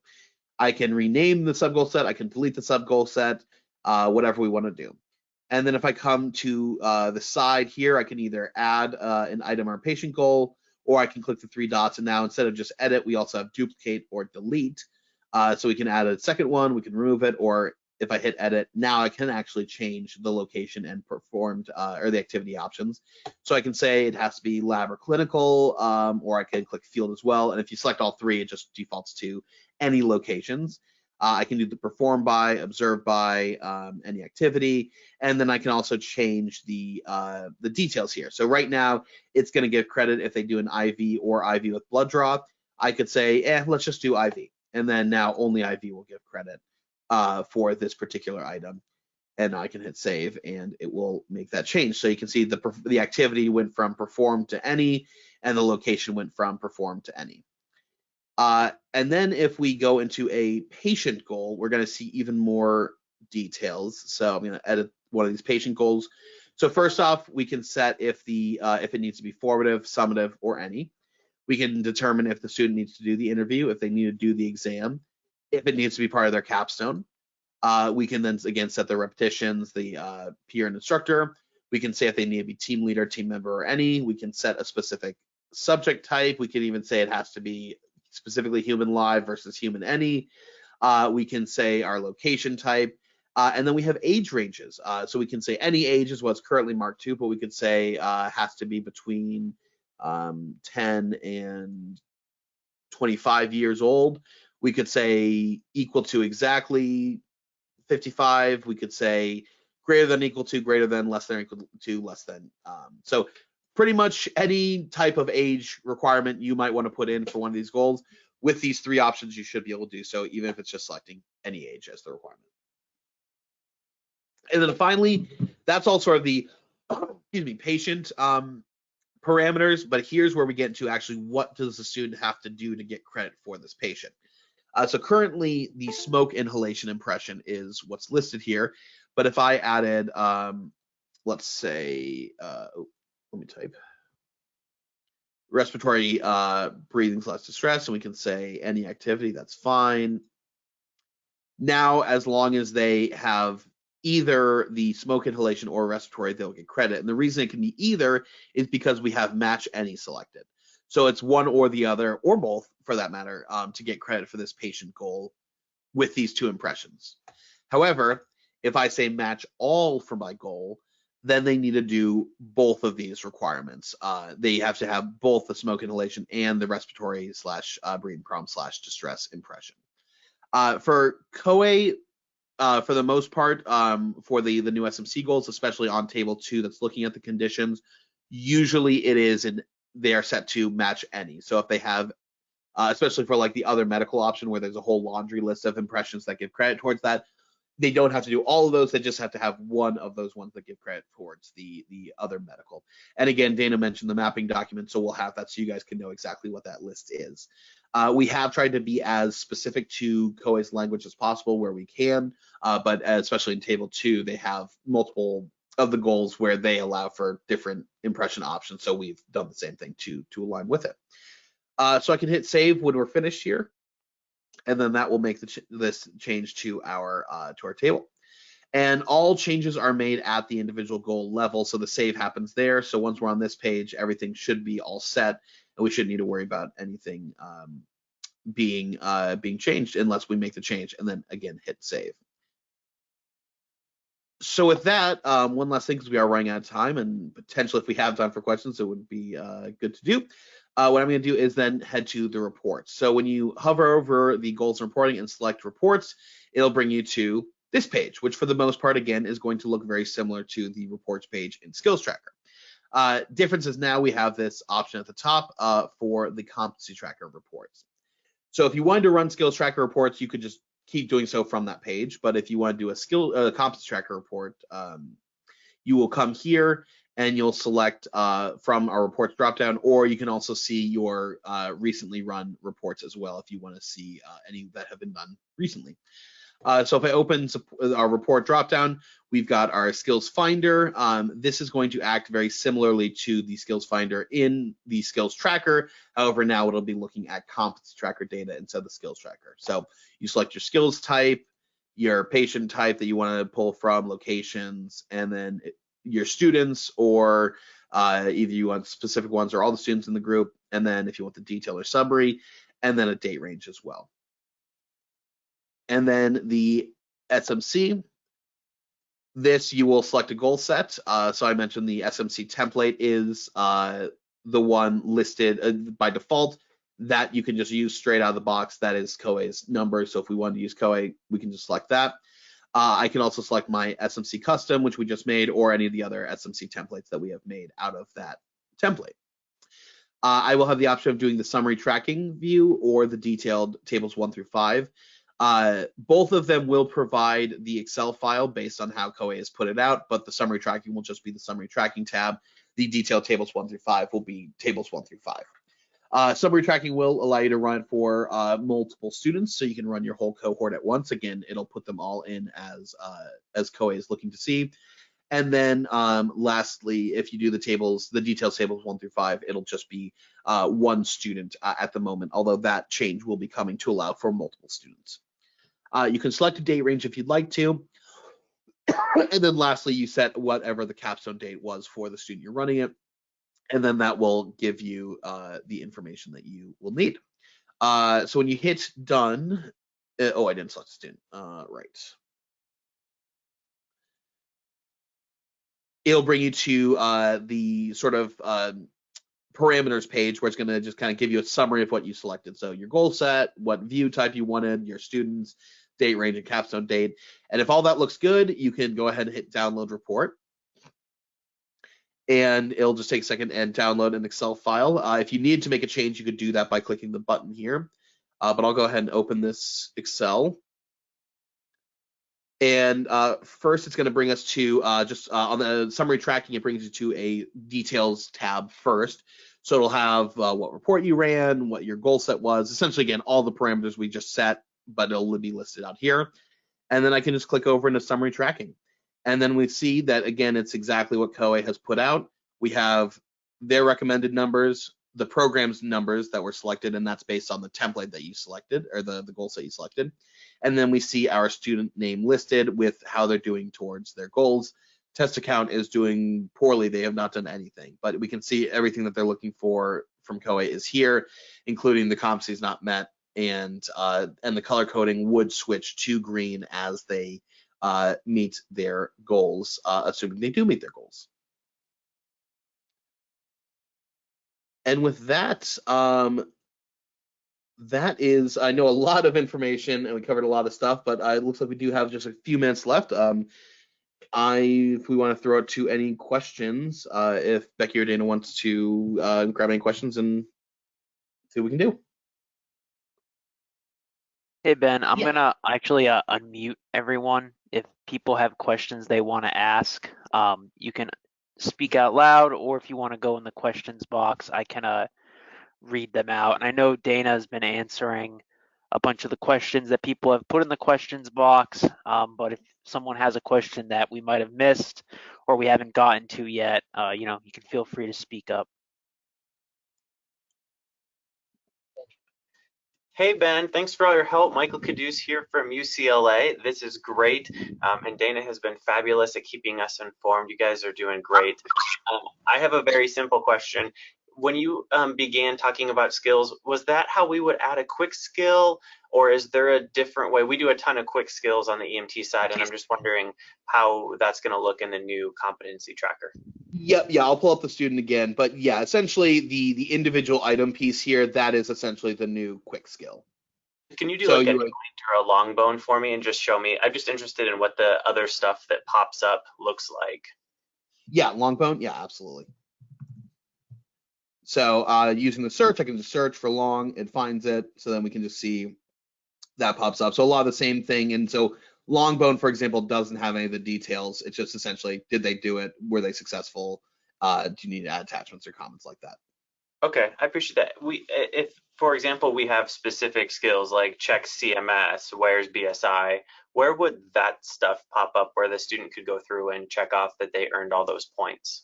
I can rename the sub goal set. I can delete the sub goal set, whatever we want to do. And then if I come to the side here, I can either add an item or a patient goal, or I can click the 3 dots. And now instead of just edit, we also have duplicate or delete. So we can add a second one, we can remove it, or if I hit edit, now I can actually change the location and performed or the activity options. So I can say it has to be lab or clinical, or I can click field as well. And if you select all 3, it just defaults to any locations. I can do the perform by, observe by, any activity, and then I can also change the details here. So right now, it's going to give credit if they do an IV or IV with blood draw. I could say, let's just do IV, and then now only IV will give credit for this particular item. And I can hit save, and it will make that change. So you can see the activity went from perform to any, and the location went from perform to any. And then if we go into a patient goal, we're going to see even more details. So I'm going to edit one of these patient goals. So first off, we can set if it needs to be formative, summative, or any. We can determine if the student needs to do the interview, if they need to do the exam, if it needs to be part of their capstone. We can then again set the repetitions, the peer and instructor. We can say if they need to be team leader, team member, or any. We can set a specific subject type. We can even say it has to be specifically human live versus human any. We can say our location type. And then we have age ranges. So we can say any age is what's currently marked 2, but we could say has to be between 10 and 25 years old. We could say equal to exactly 55. We could say greater than equal to, greater than, less than equal to, less than. So pretty much any type of age requirement you might want to put in for one of these goals. With these 3 options, you should be able to do so, even if it's just selecting any age as the requirement. And then finally, that's all sort of the patient parameters. But here's where we get into actually what does the student have to do to get credit for this patient. So currently, the smoke inhalation impression is what's listed here. But if I added, let's say, let me type respiratory breathing / distress, and we can say any activity, that's fine. Now, as long as they have either the smoke inhalation or respiratory, they'll get credit. And the reason it can be either is because we have match any selected. So it's one or the other, or both for that matter, to get credit for this patient goal with these 2 impressions. However, if I say match all for my goal, then they need to do both of these requirements. They have to have both the smoke inhalation and the respiratory / breathing problem / distress impression. For COA, for the most part, for the new SMC goals, especially on table 2 that's looking at the conditions, usually it is they are set to match any. So if they have, especially for like the other medical option where there's a whole laundry list of impressions that give credit towards that, they don't have to do all of those. They just have to have one of those ones that give credit towards the other medical. And again, Dana mentioned the mapping document, so we'll have that so you guys can know exactly what that list is. We have tried to be as specific to COA's language as possible where we can, but especially in table 2, they have multiple of the goals where they allow for different impression options. So we've done the same thing to align with it. So I can hit save when we're finished here, and then that will make this change to our table. And all changes are made at the individual goal level, so the save happens there. So once we're on this page, everything should be all set, and we shouldn't need to worry about anything being changed unless we make the change, and then again hit save. So with that, one last thing, because we are running out of time, and potentially if we have time for questions, it would be good to do. What I'm going to do is then head to the reports. So when you hover over the goals and reporting and select reports, it'll bring you to this page, which for the most part, again, is going to look very similar to the reports page in Skills Tracker. Difference is now we have this option at the top for the Competency Tracker reports. So if you wanted to run Skills Tracker reports, you could just keep doing so from that page. But if you want to do a Competency Tracker report, you will come here and you'll select from our reports dropdown, or you can also see your recently run reports as well if you want to see any that have been done recently. So if I open our report dropdown, we've got our skills finder. This is going to act very similarly to the skills finder in the skills tracker. However, now it'll be looking at competency tracker data instead of the skills tracker. So you select your skills type, your patient type that you want to pull from, locations, and then your students, or either you want specific ones or all the students in the group, and then if you want the detail or summary, and then a date range as well. And then the SMC, this you will select a goal set. So I mentioned the SMC template is the one listed by default that you can just use straight out of the box. That is COA's number. So if we wanted to use COA, we can just select that. I can also select my SMC custom, which we just made, or any of the other SMC templates that we have made out of that template. I will have the option of doing the summary tracking view or the detailed tables 1 through 5. Both of them will provide the Excel file based on how COA has put it out, but the summary tracking will just be the summary tracking tab. The detailed tables 1 through 5 will be tables 1 through 5. Summary tracking will allow you to run for multiple students, so you can run your whole cohort at once. Again, it'll put them all in as COA is looking to see. And then lastly, if you do the detailed tables 1 through 5, it'll just be one student at the moment, although that change will be coming to allow for multiple students. You can select a date range if you'd like to. And then lastly, you set whatever the capstone date was for the student you're running it. And then that will give you the information that you will need. So when you hit done, I didn't select a student, right. it'll bring you to the sort of parameters page where it's going to just kind of give you a summary of what you selected. So your goal set, what view type you wanted, your students, date range, and capstone date. And if all that looks good, you can go ahead and hit download report. And it'll just take a second and download an Excel file. If you need to make a change, you could do that by clicking the button here. But I'll go ahead and open this Excel. And first, it's going to bring us to just on the summary tracking, it brings you to a details tab first. So it'll have what report you ran, what your goal set was, essentially, again, all the parameters we just set, but it'll be listed out here. And then I can just click over into summary tracking. And then we see that, again, it's exactly what COA has put out. We have their recommended numbers, the program's numbers that were selected, and that's based on the template that you selected, or the goal set you selected. And then we see our student name listed with how they're doing towards their goals. Test account is doing poorly. They have not done anything, but we can see everything that they're looking for from COA is here, including the competencies not met, and the color coding would switch to green as they meet their goals, assuming they do meet their goals. And with that, that is, I know, a lot of information, and we covered a lot of stuff, but it looks like we do have just a few minutes left. If we want to throw out to any questions, if Becky or Dana wants to grab any questions and see what we can do. Hey, Ben, I'm Yeah. gonna actually unmute everyone. If people have questions they want to ask, you can speak out loud, or if you want to go in the questions box, I can read them out. And I know Dana has been answering a bunch of the questions that people have put in the questions box, but if someone has a question that we might have missed or we haven't gotten to yet, you can feel free to speak up. Hey, Ben, thanks for all your help. Michael Caduce here from UCLA. This is great, and Dana has been fabulous at keeping us informed. You guys are doing great. I have a very simple question. When you began talking about skills, was that how we would add a quick skill, or is there a different way? We do a ton of quick skills on the EMT side, and I'm just wondering how that's going to look in the new competency tracker. Yep, yeah, I'll pull up the student again, but yeah, essentially the individual item piece here, that is essentially the new quick skill. Can you do like a joint or a long bone for me and just show me? I'm just interested in what the other stuff that pops up looks like. Yeah, long bone, yeah, absolutely. So using the search, I can just search for long, it finds it, so then we can just see that pops up. So a lot of the same thing, and so long bone, for example, doesn't have any of the details. It's just essentially, did they do it? Were they successful? Do you need to add attachments or comments like that? Okay, I appreciate that. If, for example, we have specific skills like check CMS, where's BSI, where would that stuff pop up where the student could go through and check off that they earned all those points?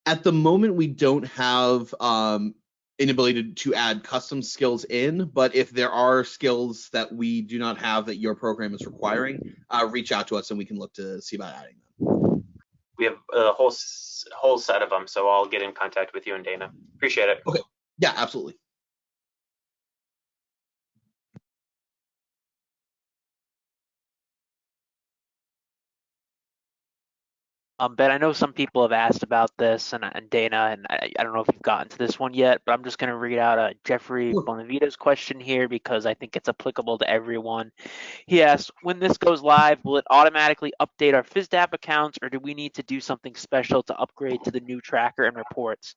At the moment, we don't have an ability to add custom skills in, but if there are skills that we do not have that your program is requiring, reach out to us and we can look to see about adding them. We have a whole set of them, so I'll get in contact with you and Dana. Appreciate it. Okay, yeah, absolutely. Ben, I know some people have asked about this, and Dana, and I don't know if you've gotten to this one yet, but I'm just going to read out Jeffrey Bonavita's question here because I think it's applicable to everyone. He asks, when this goes live, will it automatically update our FISDAP accounts, or do we need to do something special to upgrade to the new tracker and reports?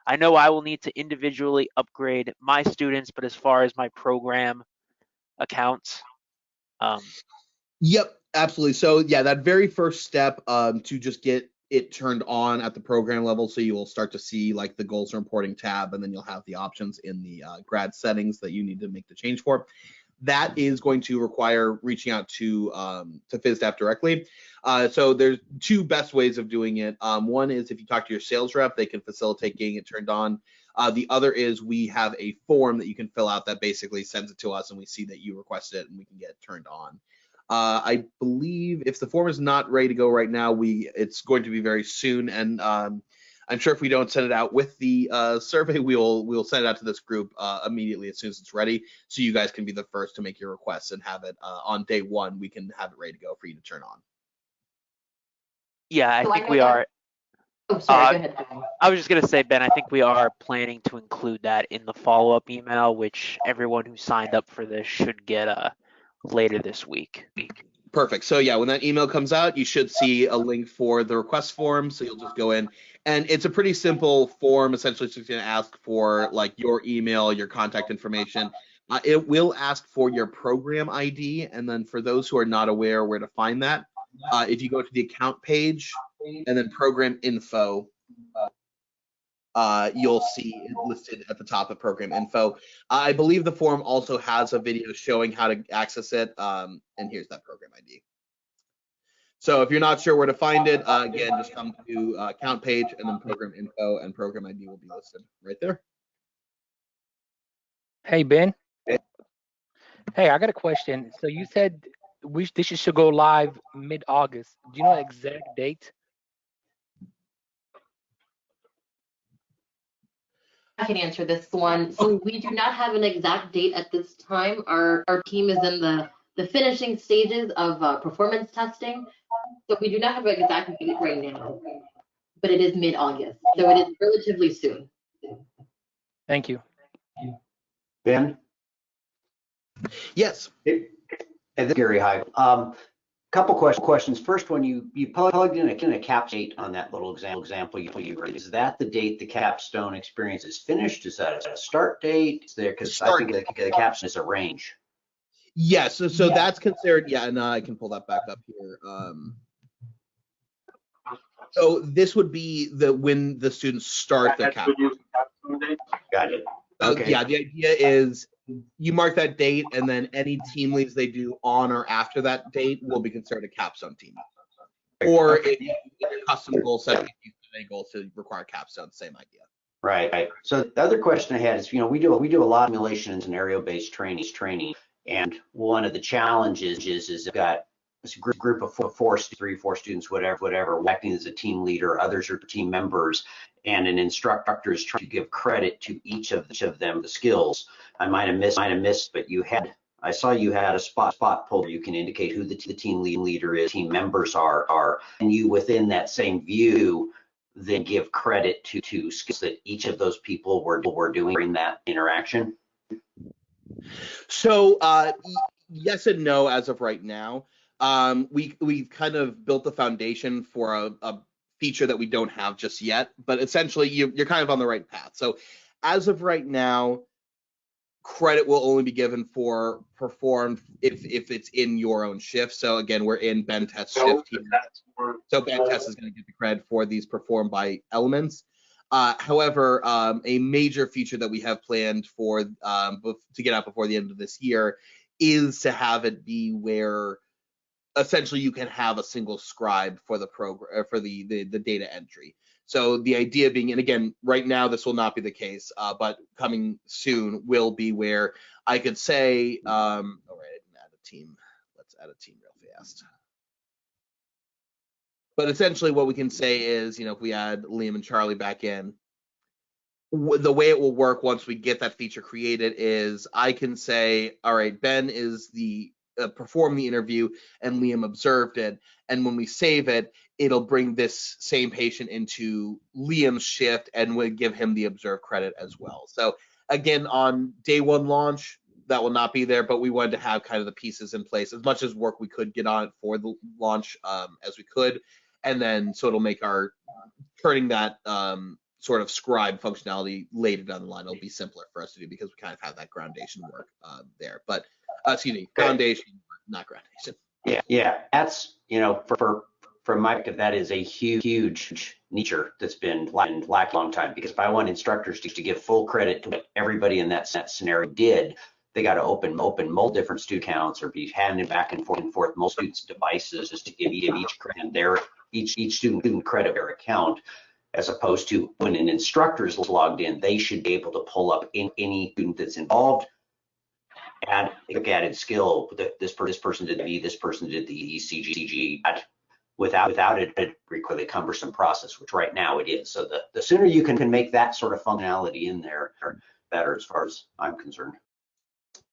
I know I will need to individually upgrade my students, but as far as my program accounts, Yep, absolutely. So yeah, that very first step to just get it turned on at the program level, so you will start to see like the goals and reporting tab, and then you'll have the options in the grad settings that you need to make the change for. That is going to require reaching out to FISDAP directly. So there's two best ways of doing it. One is if you talk to your sales rep, they can facilitate getting it turned on. The other is we have a form that you can fill out that basically sends it to us, and we see that you requested it, and we can get it turned on. I believe if the form is not ready to go right now, it's going to be very soon, and I'm sure if we don't send it out with the survey, we'll send it out to this group immediately as soon as it's ready, so you guys can be the first to make your requests and have it on day one. We can have it ready to go for you to turn on. Yeah, I So think know we that- are. Oh, sorry, go ahead. I was just going to say, Ben, I think we are planning to include that in the follow-up email, which everyone who signed up for this should get later this week. Perfect. So yeah, when that email comes out, you should see a link for the request form. So you'll just go in, and it's a pretty simple form. Essentially, it's just going to ask for like your email, your contact information. It will ask for your program ID, and then for those who are not aware where to find that, if you go to the account page and then program info, you'll see it listed at the top of program info. I believe the form also has a video showing how to access it, and here's that program ID. So if you're not sure where to find it, again, just come to account page and then program info, and program ID will be listed right there. Hey, Ben. Hey, I got a question. So you said this should go live mid-August. Do you know the exact date? I can answer this one. So we do not have an exact date at this time. Our team is in the finishing stages of performance testing. So we do not have an exact date right now, but it is mid-August. So it is relatively soon. Thank you. Ben? Yes. And this is Gary Hyde. Couple questions. First one, you plugged in a cap date on that little example you read. Is that the date the capstone experience is finished? Is that a start date? Is there, because I think the capstone is a range. Yes. So that's considered. Yeah, and I can pull that back up here. So this would be when the students start their capstone. Got it. Okay. Yeah, the idea is you mark that date, and then any team leads they do on or after that date will be considered a capstone team. Or if your custom goal set, a goal to require capstone, same idea. Right. So the other question I had is, we do a lot of simulation and scenario-based training, and one of the challenges is I've got this group of four students, whatever, acting as a team leader. Others are team members, and an instructor is trying to give credit to each of them, the skills. I might have missed, but I saw you had a spot pull where you can indicate who the team leader is, team members are, and you within that same view then give credit to skills that each of those people were doing in that interaction. So yes and no as of right now. We've kind of built the foundation for a feature that we don't have just yet, but essentially you're kind of on the right path. So as of right now, credit will only be given for performed if it's in your own shift. So again, we're in Ben Test shift here. So Ben Test is going to get the credit for these performed by elements. However, a major feature that we have planned for to get out before the end of this year is to have it be where essentially you can have a single scribe for the program for the data entry. So the idea being, and again, right now this will not be the case, but coming soon will be where I could say, all right, I didn't add a team. Let's add a team real fast. But essentially what we can say is, if we add Liam and Charlie back in, the way it will work once we get that feature created is I can say, all right, Ben is performed the interview and Liam observed it. And when we save it, it'll bring this same patient into Liam's shift and would give him the observed credit as well. So again, on day one launch, that will not be there, but we wanted to have kind of the pieces in place, as much as work we could get on it for the launch as we could. And then so it'll make our turning that sort of scribe functionality later down the line. It'll be simpler for us to do because we kind of have that groundation work there. But excuse me, foundation, not groundation. Yeah. That's from my perspective, that is a huge nature that's been lacking a long time. Because if I want instructors to give full credit to what everybody in that scenario did, they got to open multiple different student accounts or be handing back and forth most students' devices just to give each student credit their account. As opposed to when an instructor is logged in, they should be able to pull up any student that's involved, added skill. This person did the B, this person did the ECG, without it require a cumbersome process, which right now it is. So the sooner you can make that sort of functionality in there, better as far as I'm concerned.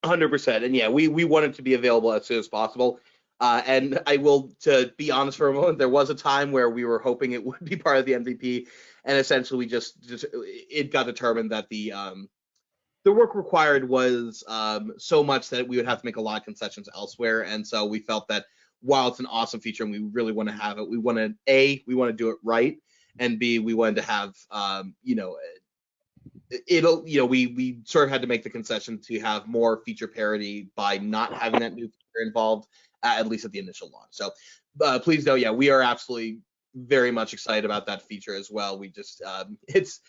100%. And yeah, we want it to be available as soon as possible. And I will, to be honest for a moment, there was a time where we were hoping it would be part of the MVP, and essentially we just it got determined that the work required was so much that we would have to make a lot of concessions elsewhere, and so we felt that while it's an awesome feature and we really want to have it, we want to do it right, and B, we wanted to have we sort of had to make the concession to have more feature parity by not having that new feature involved, at least at the initial launch. So please know, yeah, we are absolutely very much excited about that feature as well. We just it's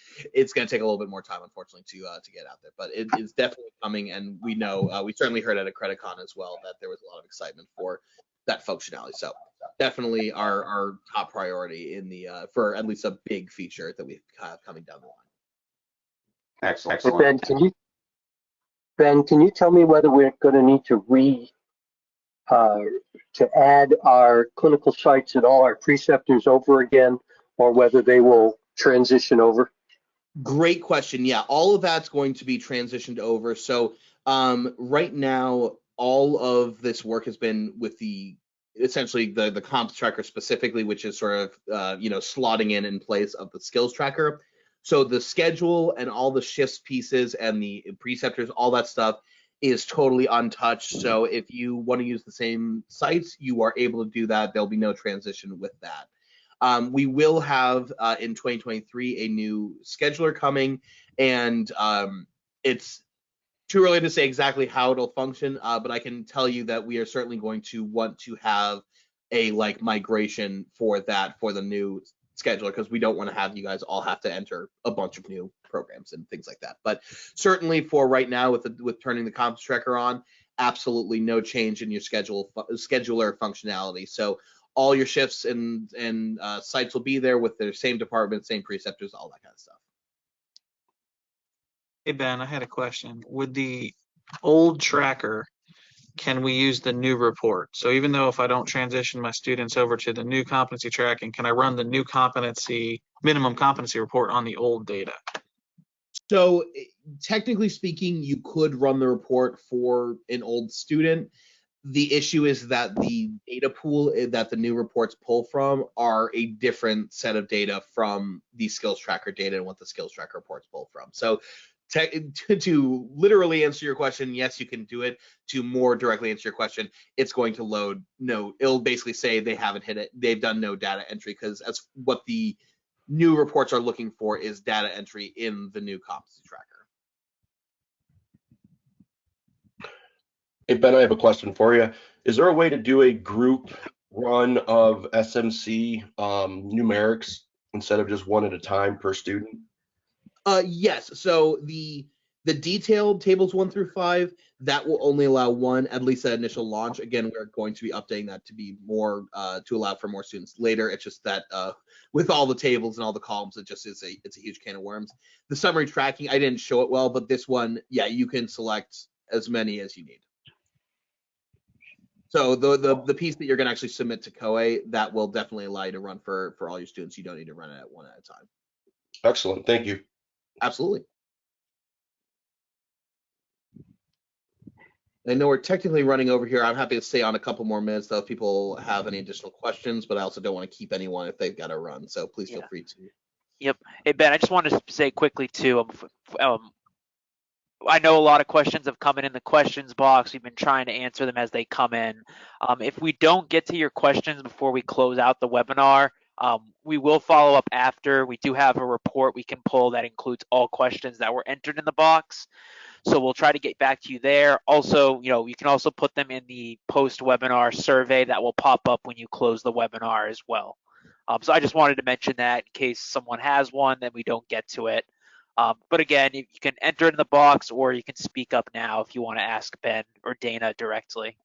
going to take a little bit more time, unfortunately, to get out there, but it is definitely coming, and we know we certainly heard at a CreditCon as well that there was a lot of excitement for that functionality. So definitely our top priority in the for at least a big feature that we have coming down the line. Excellent. Hey, Ben, can you tell me whether we're going to need to add our clinical sites and all our preceptors over again, or whether they will transition over? Great question. Yeah, all of that's going to be transitioned over. So right now, all of this work has been with essentially the comps tracker specifically, which is sort of slotting in place of the skills tracker. So the schedule and all the shifts pieces and the preceptors, all that stuff is totally untouched. So if you want to use the same sites, you are able to do that. There'll be no transition with that. We will have in 2023 a new scheduler coming, and it's too early to say exactly how it'll function, but I can tell you that we are certainly going to want to have a migration for the new scheduler, because we don't want to have you guys all have to enter a bunch of new programs and things like that. But certainly for right now, with turning the comps tracker on, absolutely no change in your scheduler functionality. So all your shifts and sites will be there with their same department, same preceptors, all that kind of stuff. Hey Ben, I had a question. With the old tracker, can we use the new report? So even though if I don't transition my students over to the new competency tracking, can I run the new minimum competency report on the old data? So technically speaking, you could run the report for an old student. The issue is that the data pool that the new reports pull from are a different set of data from the skills tracker data and what the skills tracker reports pull from. So to literally answer your question, yes, you can do it. To more directly answer your question, it's going to load no. It'll basically say they haven't hit it. They've done no data entry, because that's what the new reports are looking for, is data entry in the new competency tracker. Hey Ben, I have a question for you. Is there a way to do a group run of SMC numerics instead of just one at a time per student? Yes. So the detailed tables 1 through 5, that will only allow one, at least at initial launch. Again, we're going to be updating that to be more to allow for more students later. It's just that with all the tables and all the columns, it's a huge can of worms. The summary tracking, I didn't show it well, but this one, yeah, you can select as many as you need. So the piece that you're going to actually submit to COE, that will definitely allow you to run for all your students. You don't need to run it one at a time. Excellent. Thank you. Absolutely. I know we're technically running over here. I'm happy to stay on a couple more minutes, though, if people have any additional questions, but I also don't want to keep anyone if they've got to run. So please feel free to. Yep. Hey, Ben, I just wanted to say quickly, too, I know a lot of questions have come in the questions box. We've been trying to answer them as they come in. If we don't get to your questions before we close out the webinar, we will follow up after. We do have a report we can pull that includes all questions that were entered in the box. So we'll try to get back to you there. Also, you can also put them in the post-webinar survey that will pop up when you close the webinar as well. So I just wanted to mention that in case someone has one, then we don't get to it. But again, you can enter it in the box, or you can speak up now if you want to ask Ben or Dana directly.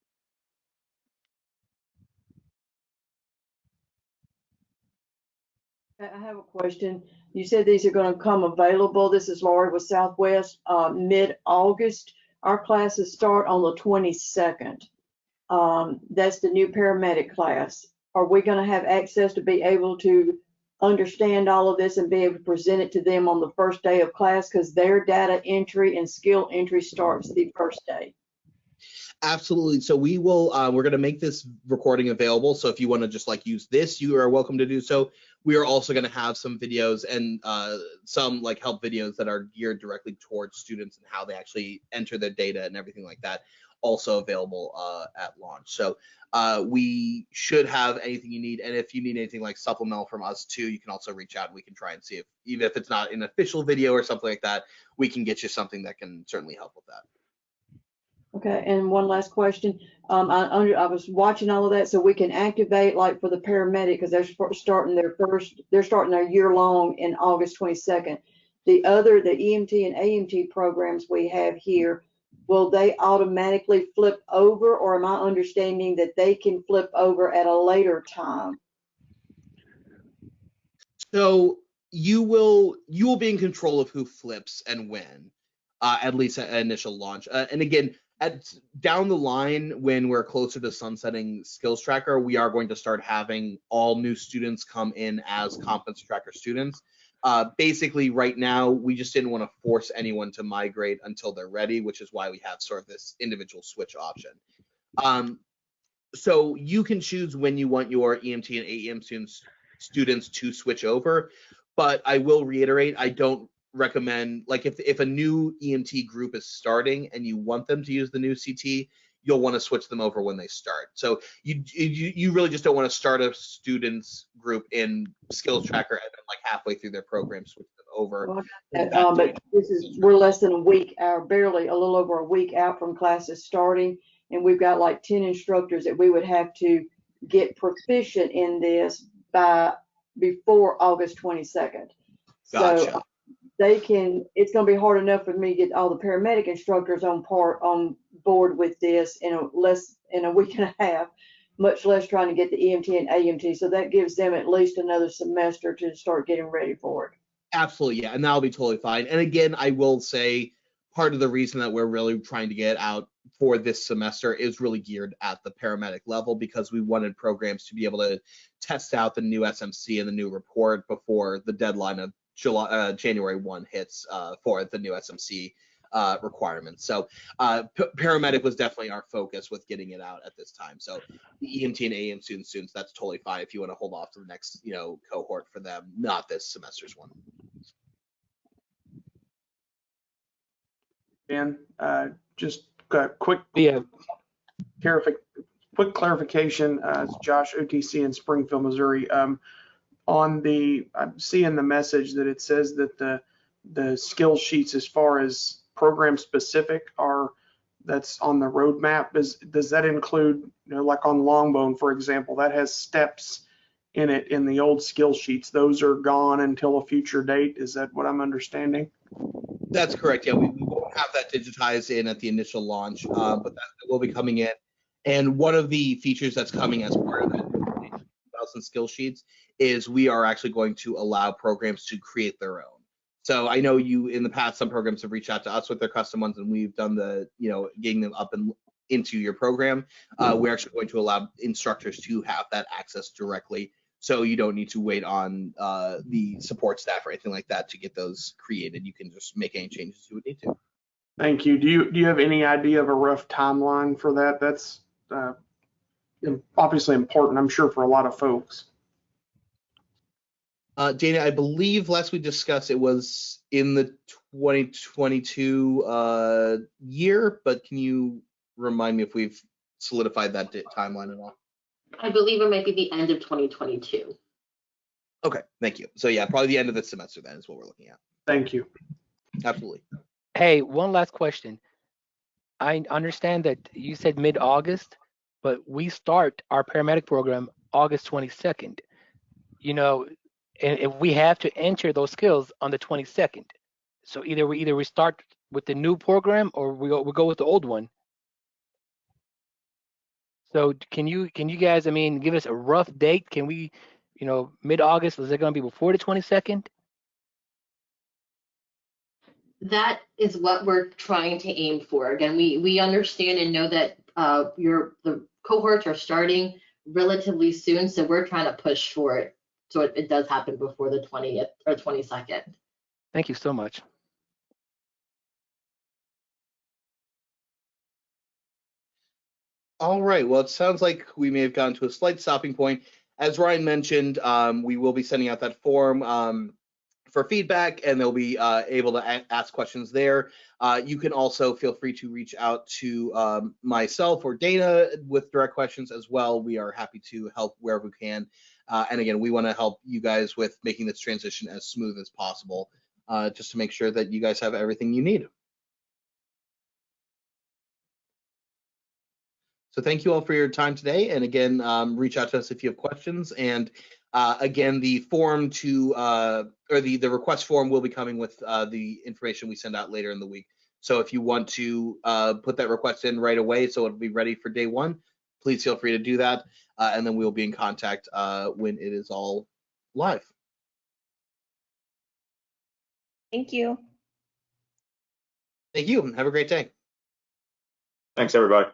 I have a question. You said these are going to come available. This is Laurie with Southwest, mid-August. Our classes start on the 22nd. That's the new paramedic class. Are we going to have access to be able to understand all of this and be able to present it to them on the first day of class, because their data entry and skill entry starts the first day? Absolutely. So we will, we're going to make this recording available. So if you want to just like use this, you are welcome to do so. We are also going to have some videos and some like help videos that are geared directly towards students and how they actually enter their data and everything like that, also available at launch. So we should have anything you need. And if you need anything like supplemental from us too, you can also reach out. We can try and see if, even if it's not an official video or something like that, we can get you something that can certainly help with that. Okay, and one last question. I was watching all of that, so we can activate like for the paramedic because they're starting their year long in August 22nd. The EMT and AMT programs we have here, will they automatically flip over, or am I understanding that they can flip over at a later time? So you will be in control of who flips and when, at least at initial launch. And again, down the line, when we're closer to sunsetting Skills Tracker, we are going to start having all new students come in as Competency Tracker students. Basically, right now, we just didn't want to force anyone to migrate until they're ready, which is why we have sort of this individual switch option. So you can choose when you want your EMT and AEM students to switch over, but I will reiterate, I don't recommend, like if a new EMT group is starting and you want them to use the new CT, you'll want to switch them over when they start. So you really just don't want to start a students group in Skills Tracker and then like halfway through their program switch them over. Well, but we're less than a week, barely a little over a week out from classes starting, and we've got like 10 instructors that we would have to get proficient in this by before August 22nd. Gotcha. So it's going to be hard enough for me to get all the paramedic instructors on board with this in a week and a half, much less trying to get the EMT and AMT. So that gives them at least another semester to start getting ready for it. Absolutely, yeah, and that'll be totally fine. And again, I will say part of the reason that we're really trying to get out for this semester is really geared at the paramedic level, because we wanted programs to be able to test out the new SMC and the new report before the deadline of January 1 hits for the new SMC requirements. So paramedic was definitely our focus with getting it out at this time. So the EMT and AM students, that's totally fine if you want to hold off to the next cohort for them, not this semester's one. Dan, just a quick clarification. It's Josh, OTC in Springfield, Missouri. I'm seeing the message that it says that the skill sheets as far as program specific that's on the roadmap. Does that include, like on Longbone, for example, that has steps in it in the old skill sheets? Those are gone until a future date. Is that what I'm understanding? That's correct. Yeah, we won't have that digitized in at the initial launch, but that will be coming in. And one of the features that's coming as part of the 2000 skill sheets is we are actually going to allow programs to create their own. So I know in the past, some programs have reached out to us with their custom ones, and we've done the, getting them up and into your program. We're actually going to allow instructors to have that access directly. So you don't need to wait on the support staff or anything like that to get those created. You can just make any changes you would need to. Thank you. Do you have any idea of a rough timeline for that? That's obviously important, I'm sure, for a lot of folks. Dana, I believe last we discussed it was in the 2022 year, but can you remind me if we've solidified that timeline at all? I believe it might be the end of 2022. Okay, thank you. So yeah, probably the end of the semester then is what we're looking at. Thank you. Absolutely. Hey, one last question. I understand that you said mid-August, but we start our paramedic program August 22nd. And if we have to enter those skills on the 22nd, so either we start with the new program or we go with the old one. So can you guys, give us a rough date? Can we, mid-August, is it going to be before the 22nd? That is what we're trying to aim for. Again, we understand and know that the cohorts are starting relatively soon, so we're trying to push for it so it does happen before the 20th or 22nd. Thank you so much. All right. Well, it sounds like we may have gotten to a slight stopping point. As Ryan mentioned, we will be sending out that form for feedback, and they'll be able to ask questions there. You can also feel free to reach out to myself or Dana with direct questions as well. We are happy to help wherever we can. And again, we want to help you guys with making this transition as smooth as possible, just to make sure that you guys have everything you need. So thank you all for your time today. And again, reach out to us if you have questions. And again, the form to, or the request form will be coming with the information we send out later in the week. So if you want to put that request in right away so it'll be ready for day one, please feel free to do that. And then we'll be in contact when it is all live. Thank you. Thank you. Have a great day. Thanks, everybody.